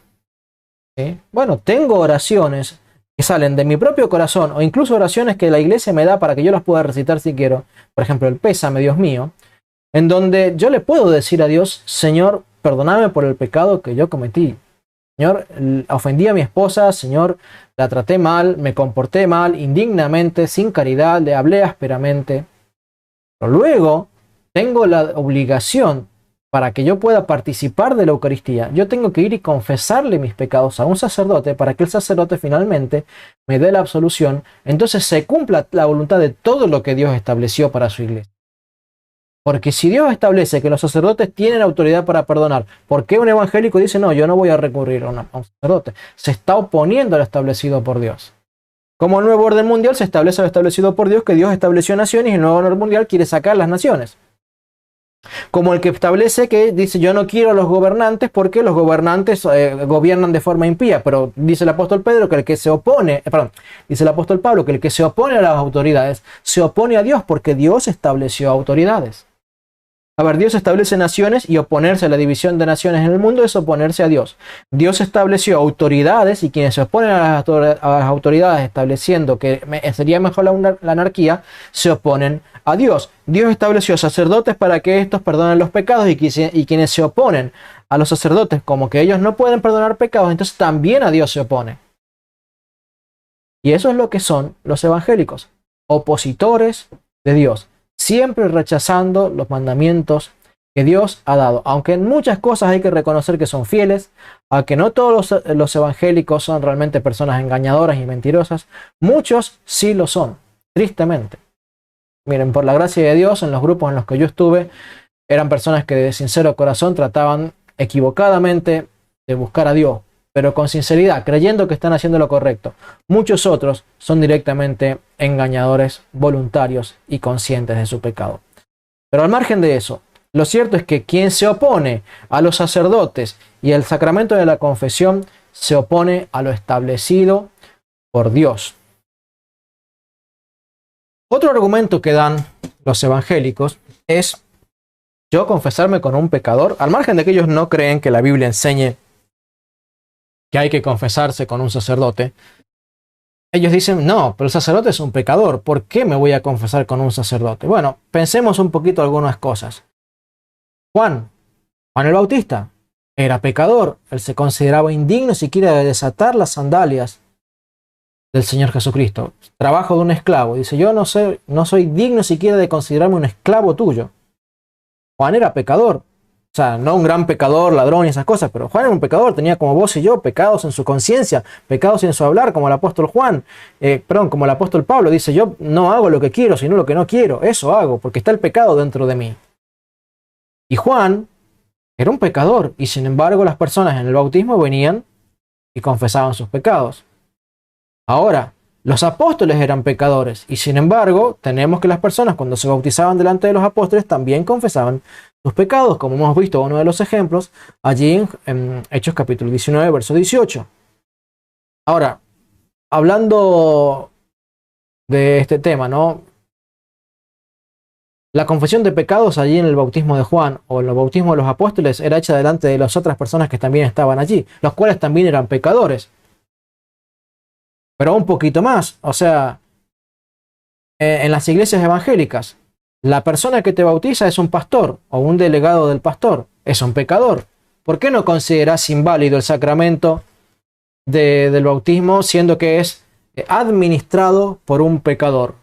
¿Sí? Bueno, tengo oraciones que salen de mi propio corazón o incluso oraciones que la iglesia me da para que yo las pueda recitar si quiero. Por ejemplo, el pésame, Dios mío, en donde yo le puedo decir a Dios: Señor, perdóname por el pecado que yo cometí. Señor, ofendí a mi esposa, Señor, la traté mal, me comporté mal, indignamente, sin caridad, le hablé ásperamente. Pero luego tengo la obligación, para que yo pueda participar de la Eucaristía, yo tengo que ir y confesarle mis pecados a un sacerdote para que el sacerdote finalmente me dé la absolución. Entonces se cumpla la voluntad de todo lo que Dios estableció para su iglesia. Porque si Dios establece que los sacerdotes tienen autoridad para perdonar, ¿por qué un evangélico dice: no, yo no voy a recurrir a un sacerdote? Se está oponiendo a lo establecido por Dios. Como el nuevo orden mundial se establece lo establecido por Dios, que Dios estableció naciones y el nuevo orden mundial quiere sacar las naciones. Como el que establece que dice: yo no quiero a los gobernantes porque los gobernantes gobiernan de forma impía, pero dice el apóstol Pedro que el que se opone, dice el apóstol Pablo que el que se opone a las autoridades se opone a Dios, porque Dios estableció autoridades. A ver, Dios establece naciones y oponerse a la división de naciones en el mundo es oponerse a Dios. Dios estableció autoridades y quienes se oponen a las autoridades estableciendo que sería mejor la anarquía, se oponen a Dios. Dios estableció sacerdotes para que estos perdonen los pecados y quienes se oponen a los sacerdotes como que ellos no pueden perdonar pecados, entonces también a Dios se opone. Y eso es lo que son los evangélicos, opositores de Dios, siempre rechazando los mandamientos que Dios ha dado. Aunque en muchas cosas hay que reconocer que son fieles, aunque no todos los evangélicos son realmente personas engañadoras y mentirosas, muchos sí lo son, tristemente. Miren, por la gracia de Dios, en los grupos en los que yo estuve, eran personas que de sincero corazón trataban equivocadamente de buscar a Dios, pero con sinceridad, creyendo que están haciendo lo correcto. Muchos otros son directamente engañadores voluntarios y conscientes de su pecado. Pero al margen de eso, lo cierto es que quien se opone a los sacerdotes y al sacramento de la confesión se opone a lo establecido por Dios. Otro argumento que dan los evangélicos es yo confesarme con un pecador, al margen de que ellos no creen que la Biblia enseñe que hay que confesarse con un sacerdote. Ellos dicen, no, pero el sacerdote es un pecador, ¿por qué me voy a confesar con un sacerdote? Bueno, pensemos un poquito algunas cosas. Juan el Bautista era pecador, él se consideraba indigno siquiera de desatar las sandalias del Señor Jesucristo. Trabajo de un esclavo, dice, yo no soy digno siquiera de considerarme un esclavo tuyo. Juan era pecador, o sea, no un gran pecador, ladrón y esas cosas, pero Juan era un pecador, tenía como vos y yo pecados en su conciencia, pecados en su hablar, como el apóstol como el apóstol Pablo, dice, yo no hago lo que quiero, sino lo que no quiero, eso hago, porque está el pecado dentro de mí. Y Juan era un pecador, y sin embargo las personas en el bautismo venían y confesaban sus pecados. Ahora, los apóstoles eran pecadores, y sin embargo, tenemos que las personas cuando se bautizaban delante de los apóstoles también confesaban sus pecados, como hemos visto uno de los ejemplos allí en Hechos capítulo 19, verso 18. Ahora, hablando de este tema, ¿no? La confesión de pecados allí en el bautismo de Juan o en el bautismo de los apóstoles era hecha delante de las otras personas que también estaban allí, los cuales también eran pecadores. Pero un poquito más, o sea, en las iglesias evangélicas, la persona que te bautiza es un pastor o un delegado del pastor, es un pecador. ¿Por qué no consideras inválido el sacramento del bautismo siendo que es administrado por un pecador?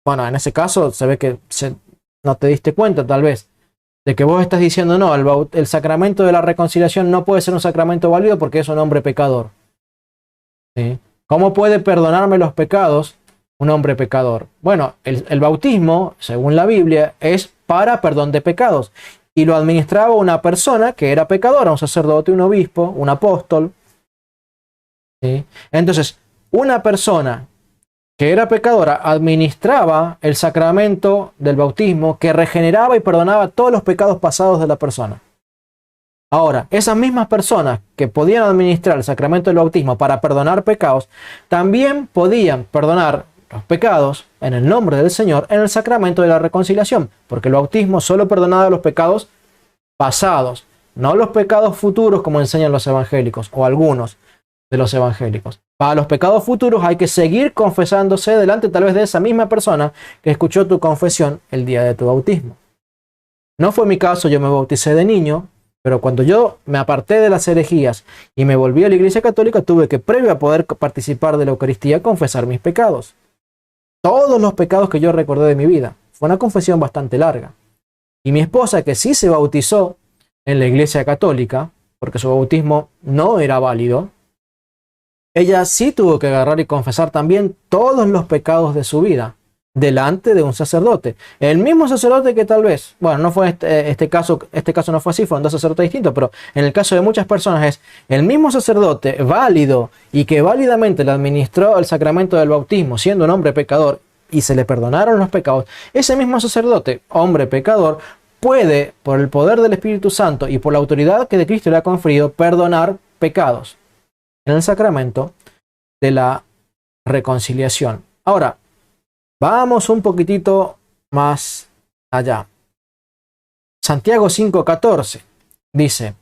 Bueno, en ese caso se ve que no te diste cuenta tal vez de que vos estás diciendo no, el sacramento de la reconciliación no puede ser un sacramento válido porque es un hombre pecador. ¿Sí? ¿Cómo puede perdonarme los pecados un hombre pecador? Bueno, el bautismo, según la Biblia, es para perdón de pecados. Y lo administraba una persona que era pecadora, un sacerdote, un obispo, un apóstol. ¿Sí? Entonces, una persona que era pecadora administraba el sacramento del bautismo que regeneraba y perdonaba todos los pecados pasados de la persona. Ahora, esas mismas personas que podían administrar el sacramento del bautismo para perdonar pecados, también podían perdonar los pecados en el nombre del Señor en el sacramento de la reconciliación, porque el bautismo solo perdonaba los pecados pasados, no los pecados futuros como enseñan los evangélicos o algunos de los evangélicos. Para los pecados futuros hay que seguir confesándose delante tal vez de esa misma persona que escuchó tu confesión el día de tu bautismo. No fue mi caso, yo me bauticé de niño, pero cuando yo me aparté de las herejías y me volví a la Iglesia Católica, tuve que, previo a poder participar de la Eucaristía, confesar mis pecados. Todos los pecados que yo recordé de mi vida. Fue una confesión bastante larga. Y mi esposa, que sí se bautizó en la Iglesia Católica, porque su bautismo no era válido, ella sí tuvo que agarrar y confesar también todos los pecados de su vida delante de un sacerdote. El mismo sacerdote que tal vez, bueno, no fue este caso no fue así, fueron dos sacerdotes distintos, pero en el caso de muchas personas es el mismo sacerdote válido y que válidamente le administró el sacramento del bautismo siendo un hombre pecador y se le perdonaron los pecados. Ese mismo sacerdote, hombre pecador, puede, por el poder del Espíritu Santo y por la autoridad que de Cristo le ha conferido, perdonar pecados en el sacramento de la reconciliación. Ahora, vamos un poquitito más allá. Santiago 5:14 dice,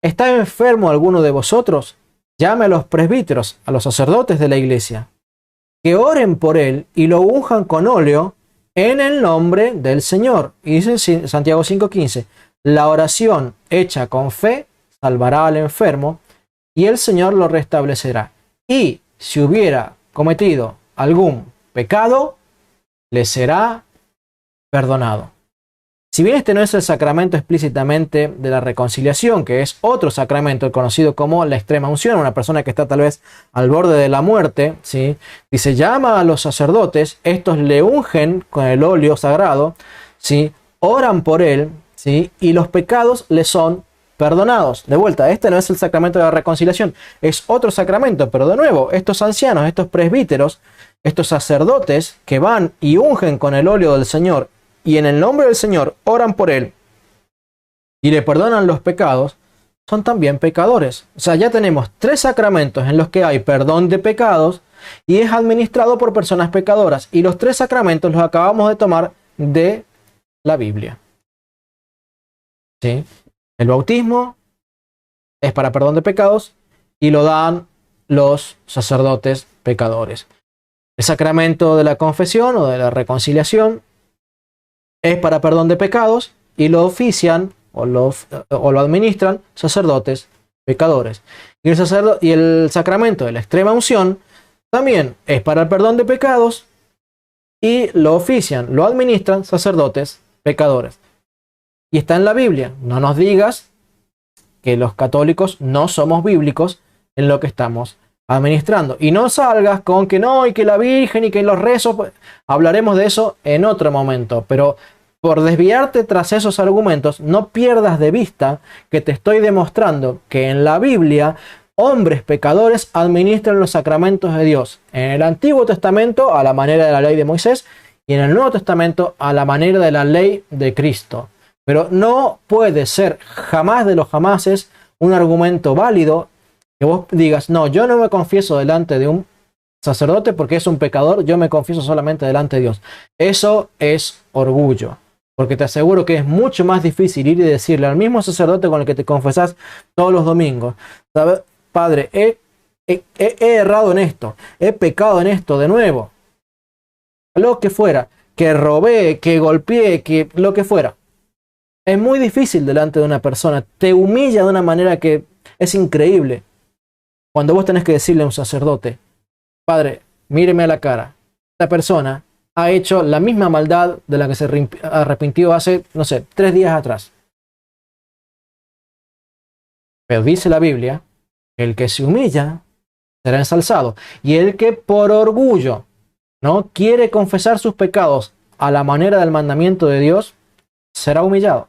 ¿está enfermo alguno de vosotros? Llame a los presbíteros, a los sacerdotes de la iglesia, que oren por él y lo unjan con óleo en el nombre del Señor. Y dice Santiago 5:15, la oración hecha con fe salvará al enfermo y el Señor lo restablecerá. Y si hubiera cometido algún pecado, le será perdonado. Si bien este no es el sacramento explícitamente de la reconciliación, que es otro sacramento conocido como la extrema unción, una persona que está tal vez al borde de la muerte, ¿sí? Dice, llama a los sacerdotes, estos le ungen con el óleo sagrado, ¿sí? Oran por él, ¿sí? Y los pecados le son perdonados. De vuelta, este no es el sacramento de la reconciliación, es otro sacramento, pero de nuevo, estos ancianos, estos presbíteros, estos sacerdotes que van y ungen con el óleo del Señor y en el nombre del Señor oran por él y le perdonan los pecados, son también pecadores. O sea, ya tenemos 3 sacramentos en los que hay perdón de pecados y es administrado por personas pecadoras. Y los 3 sacramentos los acabamos de tomar de la Biblia. ¿Sí? El bautismo es para perdón de pecados y lo dan los sacerdotes pecadores. El sacramento de la confesión o de la reconciliación es para perdón de pecados y lo ofician o lo administran sacerdotes pecadores. Y el sacramento de la extrema unción también es para el perdón de pecados y lo ofician, lo administran sacerdotes pecadores. Y está en la Biblia. No nos digas que los católicos no somos bíblicos en lo que estamos administrando. Y no salgas con que no, y que la Virgen y que los rezos. Hablaremos de eso en otro momento, pero por desviarte tras esos argumentos, no pierdas de vista que te estoy demostrando que en la Biblia hombres pecadores administran los sacramentos de Dios. En el Antiguo Testamento a la manera de la ley de Moisés y en el Nuevo Testamento a la manera de la ley de Cristo. Pero no puede ser jamás de los jamases un argumento válido que vos digas, no, yo no me confieso delante de un sacerdote porque es un pecador, yo me confieso solamente delante de Dios. Eso es orgullo. Porque te aseguro que es mucho más difícil ir y decirle al mismo sacerdote con el que te confesás todos los domingos, ¿sabes? Padre, he errado en esto, he pecado en esto de nuevo. Lo que fuera, que robé, que golpeé, que lo que fuera. Es muy difícil delante de una persona, te humilla de una manera que es increíble. Cuando vos tenés que decirle a un sacerdote, Padre, míreme a la cara, esta persona ha hecho la misma maldad de la que se arrepintió hace, no sé, 3 días atrás. Pero dice la Biblia, el que se humilla será ensalzado. Y el que por orgullo no quiere confesar sus pecados a la manera del mandamiento de Dios, será humillado.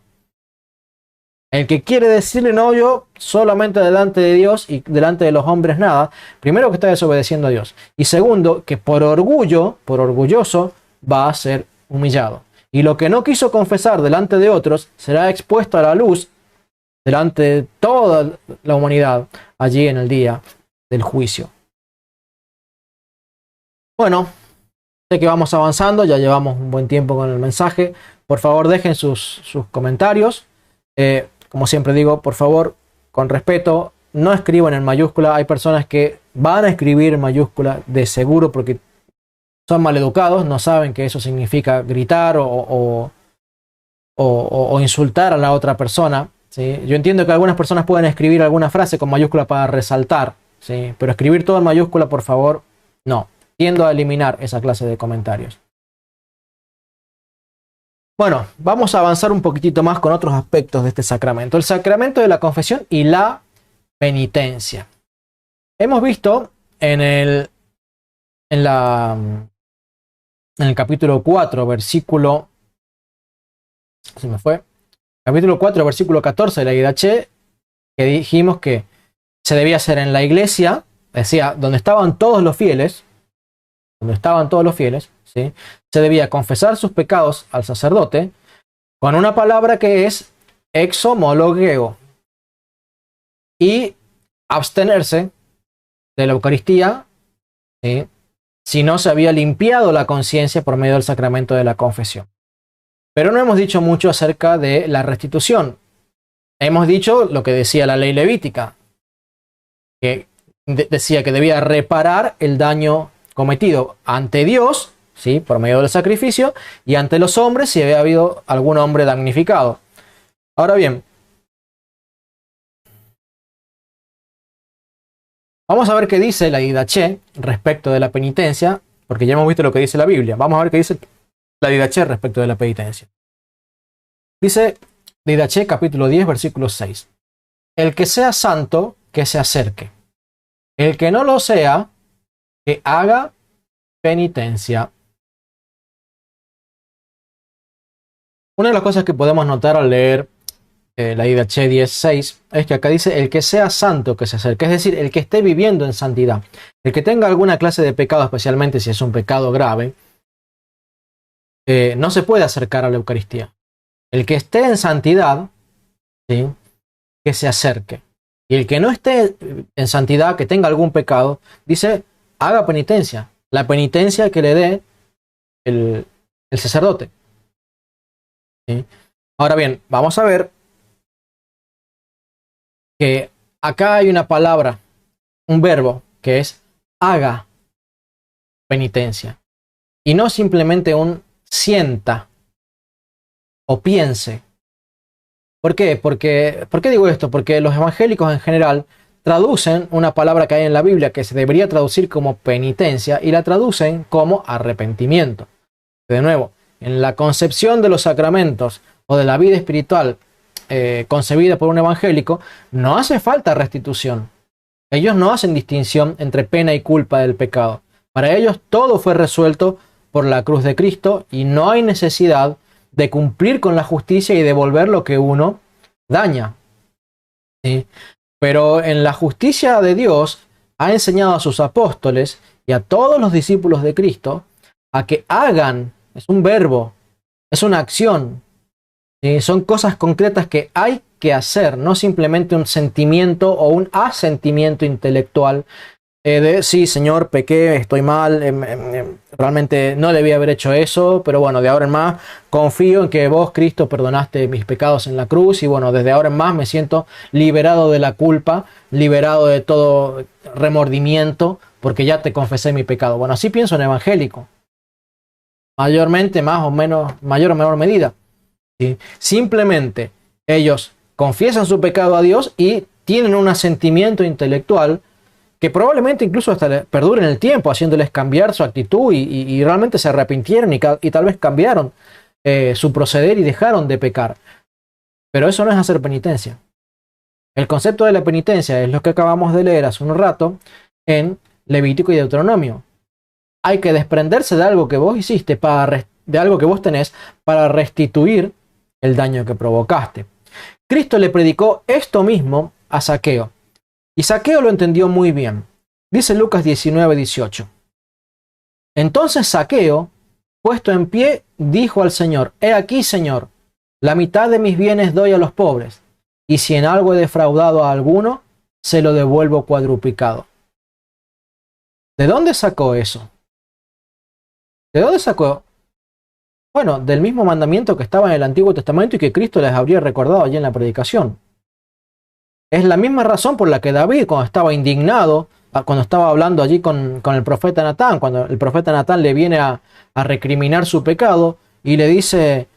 El que quiere decirle no, yo solamente delante de Dios y delante de los hombres nada, primero que está desobedeciendo a Dios. Y segundo, que por orgullo, por orgulloso, va a ser humillado. Y lo que no quiso confesar delante de otros será expuesto a la luz delante de toda la humanidad allí en el día del juicio. Bueno, sé que vamos avanzando, ya llevamos un buen tiempo con el mensaje. Por favor, dejen sus comentarios. Como siempre digo, por favor, con respeto, no escriban en mayúscula. Hay personas que van a escribir en mayúscula de seguro porque son maleducados, no saben que eso significa gritar o insultar a la otra persona. ¿Sí? Yo entiendo que algunas personas pueden escribir alguna frase con mayúscula para resaltar, ¿sí? Pero escribir todo en mayúscula, por favor, no. Tiendo a eliminar esa clase de comentarios. Bueno, vamos a avanzar un poquitito más con otros aspectos de este sacramento. El sacramento de la confesión y la penitencia. Hemos visto en el capítulo 4, versículo... Se me fue. Capítulo 4, versículo 14 de la Didache, que dijimos que se debía hacer en la iglesia, decía, donde estaban todos los fieles, ¿sí? Se debía confesar sus pecados al sacerdote con una palabra que es exhomologeo y abstenerse de la Eucaristía, ¿sí? Si no se había limpiado la conciencia por medio del sacramento de la confesión. Pero no hemos dicho mucho acerca de la restitución. Hemos dicho lo que decía la ley levítica, que decía que debía reparar el daño cometido ante Dios, ¿sí? Por medio del sacrificio, y ante los hombres si había habido algún hombre damnificado. Ahora bien, vamos a ver qué dice la Didache respecto de la penitencia, porque ya hemos visto lo que dice la Biblia. Vamos a ver qué dice la Didache respecto de la penitencia. Dice Didache capítulo 10 versículo 6. El que sea santo, que se acerque. El que no lo sea, que haga penitencia. Una de las cosas que podemos notar al leer la IDH 10.6, es que acá dice el que sea santo que se acerque, es decir, el que esté viviendo en santidad, el que tenga alguna clase de pecado, especialmente si es un pecado grave, no se puede acercar a la Eucaristía. El que esté en santidad, ¿sí?, que se acerque. Y el que no esté en santidad, que tenga algún pecado, dice, haga penitencia. La penitencia que le dé el sacerdote. ¿Sí? Ahora bien, vamos a ver que acá hay una palabra, un verbo, que es haga penitencia. Y no simplemente un sienta o piense. ¿Por qué? ¿Por qué digo esto? Porque los evangélicos en general traducen una palabra que hay en la Biblia que se debería traducir como penitencia y la traducen como arrepentimiento. De nuevo, en la concepción de los sacramentos o de la vida espiritual concebida por un evangélico, no hace falta restitución. Ellos no hacen distinción entre pena y culpa del pecado. Para ellos todo fue resuelto por la cruz de Cristo y no hay necesidad de cumplir con la justicia y devolver lo que uno daña. ¿Sí? Pero en la justicia de Dios ha enseñado a sus apóstoles y a todos los discípulos de Cristo a que hagan, es un verbo, es una acción, ¿sí? Son cosas concretas que hay que hacer, no simplemente un sentimiento o un asentimiento intelectual de sí, Señor, pequé, estoy mal, realmente no debía haber hecho eso, pero bueno, de ahora en más confío en que vos, Cristo, perdonaste mis pecados en la cruz y bueno, desde ahora en más me siento liberado de la culpa, liberado de todo remordimiento, porque ya te confesé mi pecado. Bueno, así pienso en evangélico, mayormente, más o menos, mayor o menor medida. ¿Sí? Simplemente ellos confiesan su pecado a Dios y tienen un asentimiento intelectual que probablemente incluso hasta perdure en el tiempo, haciéndoles cambiar su actitud y realmente se arrepintieron y tal vez cambiaron su proceder y dejaron de pecar. Pero eso no es hacer penitencia. El concepto de la penitencia es lo que acabamos de leer hace un rato en Levítico y Deuteronomio. Hay que desprenderse de algo que vos hiciste, de algo que vos tenés, para restituir el daño que provocaste. Cristo le predicó esto mismo a Zaqueo. Y Zaqueo lo entendió muy bien. Dice Lucas 19:18. Entonces Zaqueo, puesto en pie, dijo al Señor: He aquí, Señor, la mitad de mis bienes doy a los pobres, y si en algo he defraudado a alguno, se lo devuelvo cuadruplicado. ¿De dónde sacó eso? ¿De dónde sacó? Bueno, del mismo mandamiento que estaba en el Antiguo Testamento y que Cristo les habría recordado allí en la predicación. Es la misma razón por la que David, cuando estaba indignado, cuando estaba hablando allí con el profeta Natán, cuando el profeta Natán le viene a recriminar su pecado y le dice,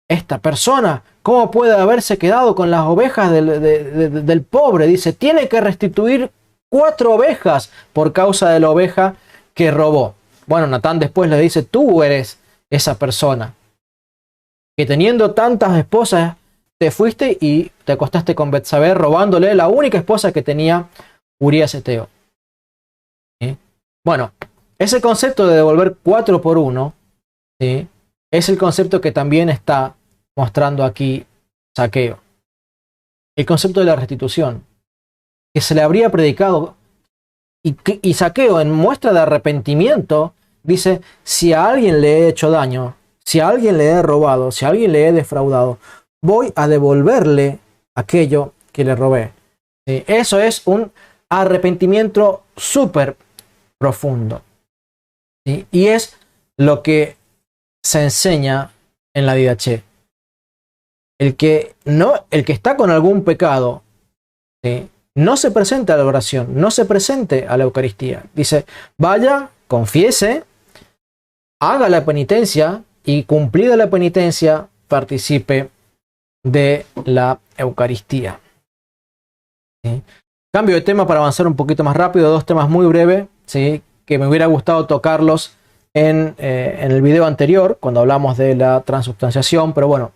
esta persona, ¿cómo puede haberse quedado con las ovejas del pobre? Dice, tiene que restituir 4 ovejas por causa de la oveja que robó. Bueno, Natán después le dice, tú eres esa persona que teniendo tantas esposas te fuiste y te acostaste con Betsabé robándole la única esposa que tenía Urías Eteo. ¿Sí? Bueno, ese concepto de devolver 4 por 1, ¿sí?, es el concepto que también está mostrando aquí Zaqueo. El concepto de la restitución, que se le habría predicado, y Zaqueo en muestra de arrepentimiento dice, si a alguien le he hecho daño, si a alguien le he robado, si a alguien le he defraudado, voy a devolverle aquello que le robé. ¿Sí? Eso es un arrepentimiento súper profundo. ¿Sí? Y es lo que se enseña en la Didache. El que está con algún pecado, ¿sí?, no se presente a la oración, no se presente a la Eucaristía. Dice, vaya, confiese, haga la penitencia y cumplida la penitencia, participe de la Eucaristía. ¿Sí? Cambio de tema para avanzar un poquito más rápido, 2 temas muy breves, ¿sí?, que me hubiera gustado tocarlos en el video anterior, cuando hablamos de la transubstanciación, pero bueno,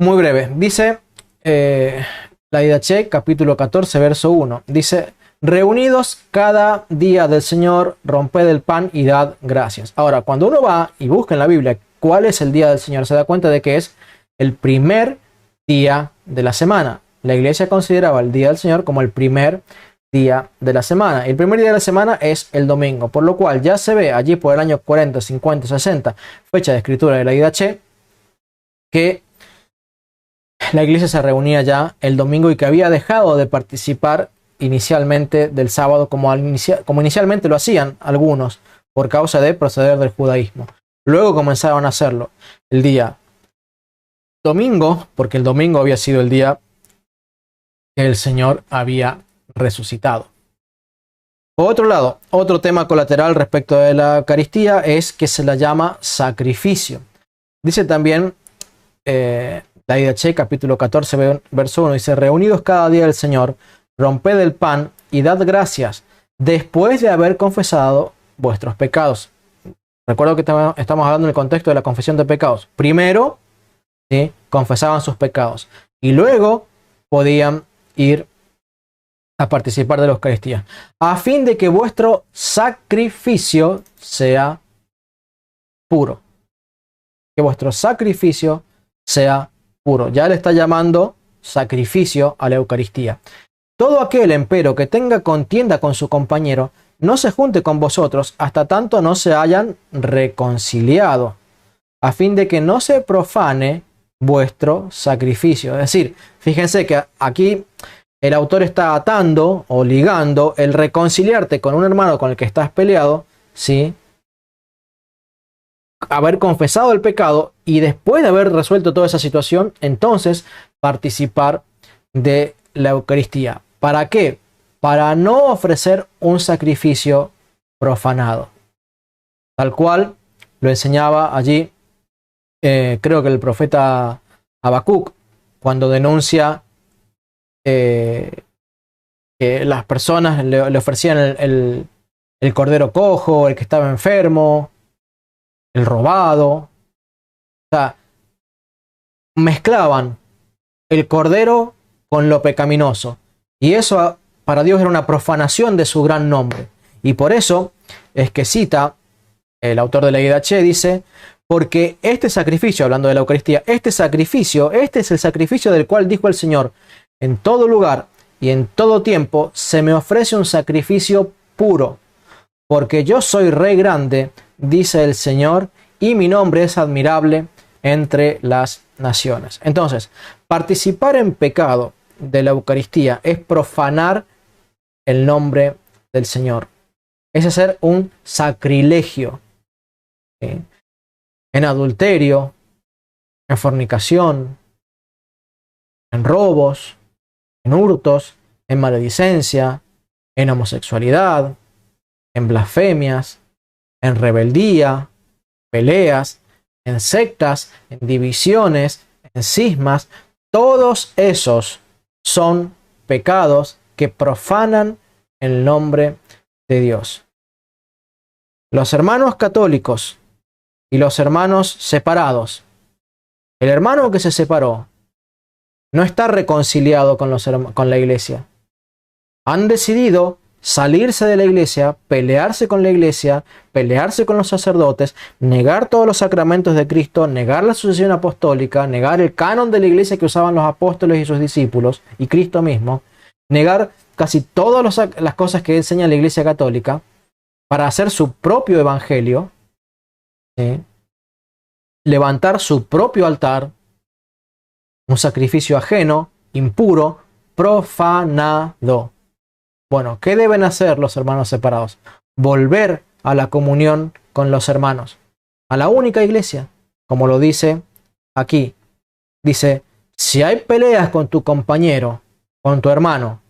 muy breve. Dice la Didache, capítulo 14, verso 1, dice, reunidos cada día del Señor, romped el pan y dad gracias. Ahora, cuando uno va y busca en la Biblia cuál es el día del Señor, se da cuenta de que es el primer día de la semana. La iglesia consideraba el día del Señor como el primer día de la semana. El primer día de la semana es el domingo, por lo cual ya se ve allí por el año 40, 50, 60, fecha de escritura de la IDH, que la iglesia se reunía ya el domingo y que había dejado de participar inicialmente del sábado como inicialmente lo hacían algunos por causa de proceder del judaísmo. Luego comenzaron a hacerlo el día domingo, porque el domingo había sido el día que el Señor había resucitado. Por otro lado, otro tema colateral respecto de la Eucaristía es que se la llama sacrificio. Dice también la IDH, capítulo 14, verso 1, dice: reunidos cada día del Señor, romped el pan y dad gracias, después de haber confesado vuestros pecados. Recuerdo que estamos hablando en el contexto de la confesión de pecados. Primero, ¿sí?, confesaban sus pecados y luego podían ir a participar de la Eucaristía, a fin de que vuestro sacrificio sea puro. Que vuestro sacrificio sea puro. Ya le está llamando sacrificio a la Eucaristía. Todo aquel, empero, que tenga contienda con su compañero, no se junte con vosotros hasta tanto no se hayan reconciliado, a fin de que no se profane vuestro sacrificio. Es decir, fíjense que aquí el autor está atando o ligando el reconciliarte con un hermano con el que estás peleado, ¿sí?, haber confesado el pecado y después de haber resuelto toda esa situación, entonces participar de la Eucaristía. ¿Para qué? Para no ofrecer un sacrificio profanado. Tal cual lo enseñaba allí, creo que el profeta Habacuc, cuando denuncia que las personas le ofrecían el cordero cojo, el que estaba enfermo, el robado. O sea, mezclaban el cordero con lo pecaminoso. Y eso para Dios era una profanación de su gran nombre. Y por eso es que cita el autor de la IDH, dice: porque este sacrificio, hablando de la Eucaristía, este es el sacrificio del cual dijo el Señor: en todo lugar y en todo tiempo se me ofrece un sacrificio puro, porque yo soy Rey grande, dice el Señor, y mi nombre es admirable entre las naciones. Entonces, participar en pecado de la Eucaristía es profanar el nombre del Señor. Es hacer un sacrilegio, ¿sí?, en adulterio, en fornicación, en robos, en hurtos, en maledicencia, en homosexualidad, en blasfemias, en rebeldía, peleas, en sectas, en divisiones, en cismas. Todos esos son pecados que profanan el nombre de Dios. Los hermanos católicos y los hermanos separados. El hermano que se separó no está reconciliado con la iglesia. Han decidido salirse de la iglesia, pelearse con la iglesia, pelearse con los sacerdotes, negar todos los sacramentos de Cristo, negar la sucesión apostólica, negar el canon de la iglesia que usaban los apóstoles y sus discípulos, y Cristo mismo, negar casi todas las cosas que enseña la iglesia católica para hacer su propio evangelio, ¿sí?, levantar su propio altar, un sacrificio ajeno, impuro, profanado. Bueno, ¿qué deben hacer los hermanos separados? Volver a la comunión con los hermanos, a la única iglesia, como lo dice aquí. Dice: si hay peleas con tu compañero, con tu hermano,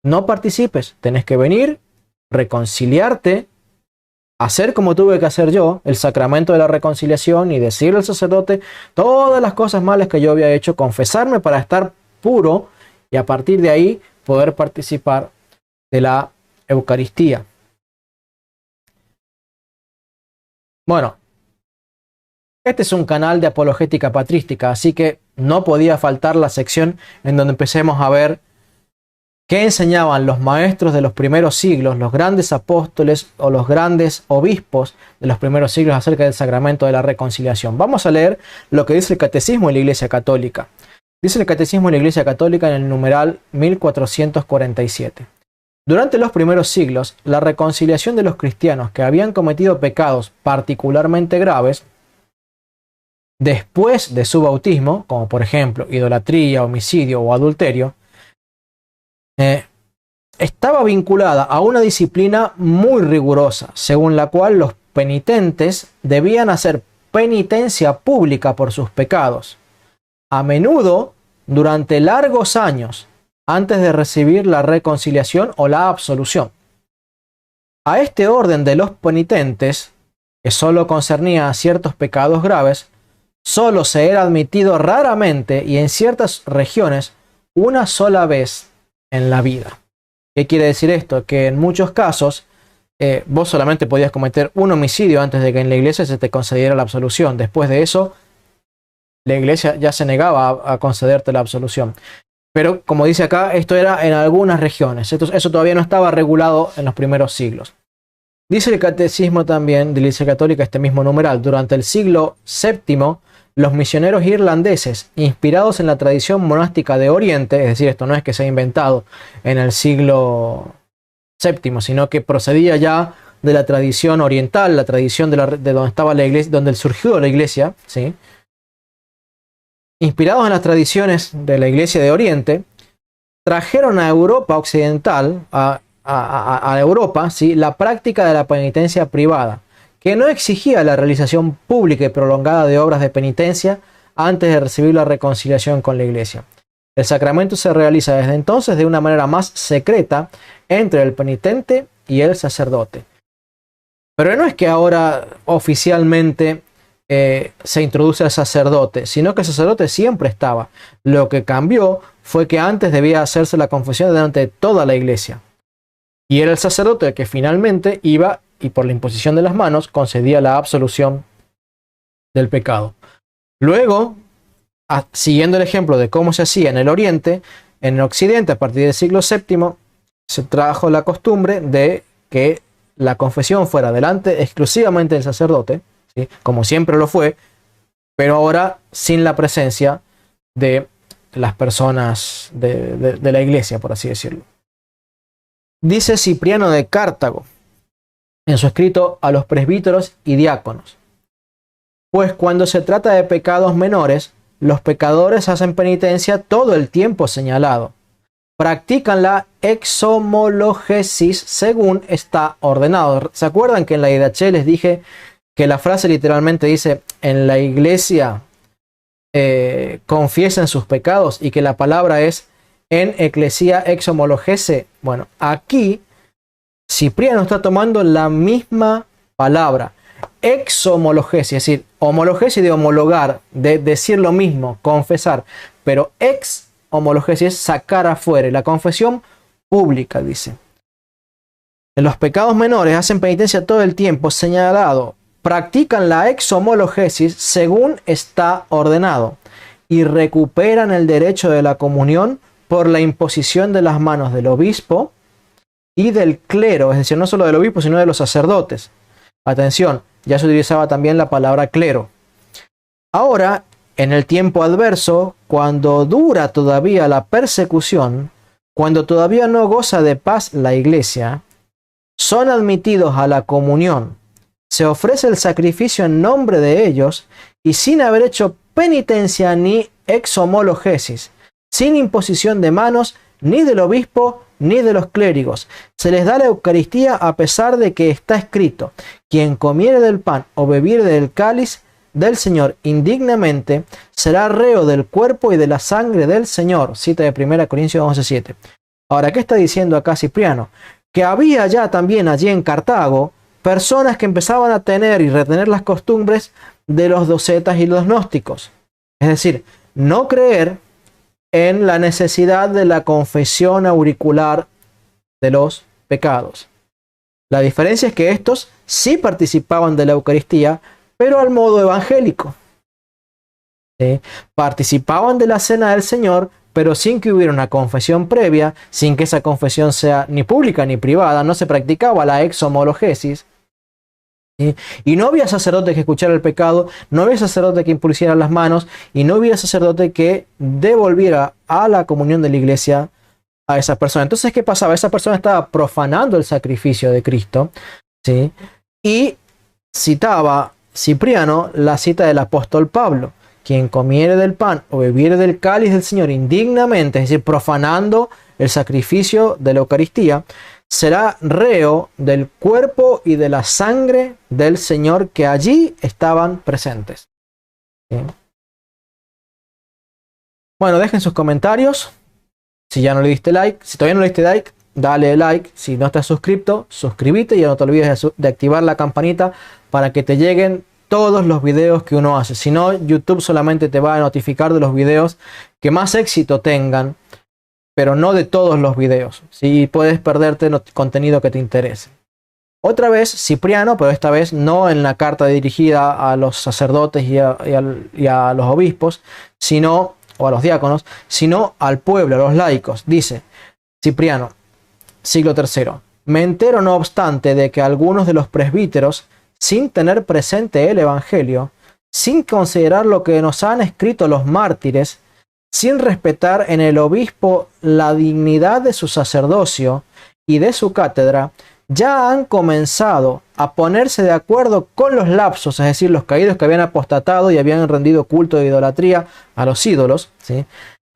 no participes, tenés que venir, reconciliarte, hacer como tuve que hacer yo, el sacramento de la reconciliación, y decirle al sacerdote todas las cosas malas que yo había hecho, confesarme para estar puro, y a partir de ahí poder participar de la Eucaristía. Bueno, este es un canal de apologética patrística, así que no podía faltar la sección en donde empecemos a ver qué enseñaban los maestros de los primeros siglos, los grandes apóstoles o los grandes obispos de los primeros siglos acerca del sacramento de la reconciliación. Vamos a leer lo que dice el Catecismo de la Iglesia Católica. Dice el Catecismo de la Iglesia Católica en el numeral 1447. Durante los primeros siglos, la reconciliación de los cristianos que habían cometido pecados particularmente graves, después de su bautismo, como por ejemplo idolatría, homicidio o adulterio, estaba vinculada a una disciplina muy rigurosa, según la cual los penitentes debían hacer penitencia pública por sus pecados, a menudo durante largos años, antes de recibir la reconciliación o la absolución. A este orden de los penitentes, que solo concernía a ciertos pecados graves, solo se era admitido raramente y en ciertas regiones una sola vez en la vida. ¿Qué quiere decir esto? Que en muchos casos vos solamente podías cometer un homicidio antes de que en la iglesia se te concediera la absolución. Después de eso, la iglesia ya se negaba a concederte la absolución. Pero como dice acá, esto era en algunas regiones. Eso todavía no estaba regulado en los primeros siglos. Dice el Catecismo también de la Iglesia Católica, este mismo numeral: durante el siglo VII, los misioneros irlandeses, inspirados en la tradición monástica de Oriente, es decir, esto no es que se ha inventado en el siglo VII, sino que procedía ya de la tradición oriental, la tradición de donde estaba la iglesia, donde surgió la iglesia, ¿sí? Inspirados en las tradiciones de la iglesia de Oriente, trajeron a Europa occidental, a Europa, ¿sí?, la práctica de la penitencia privada, que no exigía la realización pública y prolongada de obras de penitencia antes de recibir la reconciliación con la iglesia. El sacramento se realiza desde entonces de una manera más secreta entre el penitente y el sacerdote. Pero no es que ahora oficialmente se introduce al sacerdote, sino que el sacerdote siempre estaba. Lo que cambió fue que antes debía hacerse la confesión delante de toda la iglesia. Y era el sacerdote el que finalmente iba y por la imposición de las manos concedía la absolución del pecado. Luego, siguiendo el ejemplo de cómo se hacía en el Oriente, en el Occidente a partir del siglo VII se trajo la costumbre de que la confesión fuera delante exclusivamente del sacerdote, ¿sí?, como siempre lo fue, pero ahora sin la presencia de las personas de la iglesia, por así decirlo. Dice Cipriano de Cartago en su escrito a los presbíteros y diáconos: pues cuando se trata de pecados menores, los pecadores hacen penitencia todo el tiempo señalado. Practican la exhomologesis según está ordenado. ¿Se acuerdan que en la IDH les dije que la frase literalmente dice en la iglesia confiesen sus pecados y que la palabra es en eclesia exhomologese? Bueno, aquí Cipriano está tomando la misma palabra, exhomologesis, es decir, homologesis de homologar, de decir lo mismo, confesar, pero exhomologesis es sacar afuera, y la confesión pública, dice. En los pecados menores hacen penitencia todo el tiempo señalado, practican la exhomologesis según está ordenado y recuperan el derecho de la comunión por la imposición de las manos del obispo y del clero, es decir, no solo del obispo, sino de los sacerdotes. Atención, ya se utilizaba también la palabra clero. Ahora, en el tiempo adverso, cuando dura todavía la persecución, cuando todavía no goza de paz la iglesia, son admitidos a la comunión, se ofrece el sacrificio en nombre de ellos y sin haber hecho penitencia ni exhomologesis, sin imposición de manos ni del obispo ni de los clérigos. Se les da la Eucaristía a pesar de que está escrito: quien comiere del pan o bebiere del cáliz del Señor indignamente será reo del cuerpo y de la sangre del Señor. Cita de 1 Corintios 11:7. Ahora, ¿qué está diciendo acá Cipriano? Que había ya también allí en Cartago personas que empezaban a tener y retener las costumbres de los docetas y los gnósticos. Es decir, no creer en la necesidad de la confesión auricular de los pecados. La diferencia es que estos sí participaban de la Eucaristía, pero al modo evangélico. ¿Sí? Participaban de la cena del Señor, pero sin que hubiera una confesión previa, sin que esa confesión sea ni pública ni privada, no se practicaba la exhomologesis. ¿sí? Y no había sacerdote que escuchara el pecado, no había sacerdote que impusiera las manos, y no había sacerdote que devolviera a la comunión de la iglesia a esa persona. Entonces, ¿qué pasaba? Esa persona estaba profanando el sacrificio de Cristo, ¿sí? Y citaba Cipriano la cita del apóstol Pablo: quien comiere del pan o bebiere del cáliz del Señor indignamente, es decir, profanando el sacrificio de la Eucaristía, será reo del cuerpo y de la sangre del Señor que allí estaban presentes. ¿Sí? Bueno, dejen sus comentarios. Si ya no le diste like, si todavía no le diste like, dale like. Si no estás suscrito, suscríbete y no te olvides de activar la campanita para que te lleguen todos los videos que uno hace. Si no, YouTube solamente te va a notificar de los videos que más éxito tengan, pero no de todos los videos. Si puedes perderte contenido que te interese. Otra vez Cipriano, pero esta vez no en la carta dirigida a los sacerdotes y a los obispos, sino, o a los diáconos, sino al pueblo, a los laicos. Dice Cipriano, siglo III: me entero no obstante de que algunos de los presbíteros, sin tener presente el Evangelio, sin considerar lo que nos han escrito los mártires, sin respetar en el obispo la dignidad de su sacerdocio y de su cátedra, ya han comenzado a ponerse de acuerdo con los lapsos, es decir, los caídos que habían apostatado y habían rendido culto de idolatría a los ídolos, ¿sí?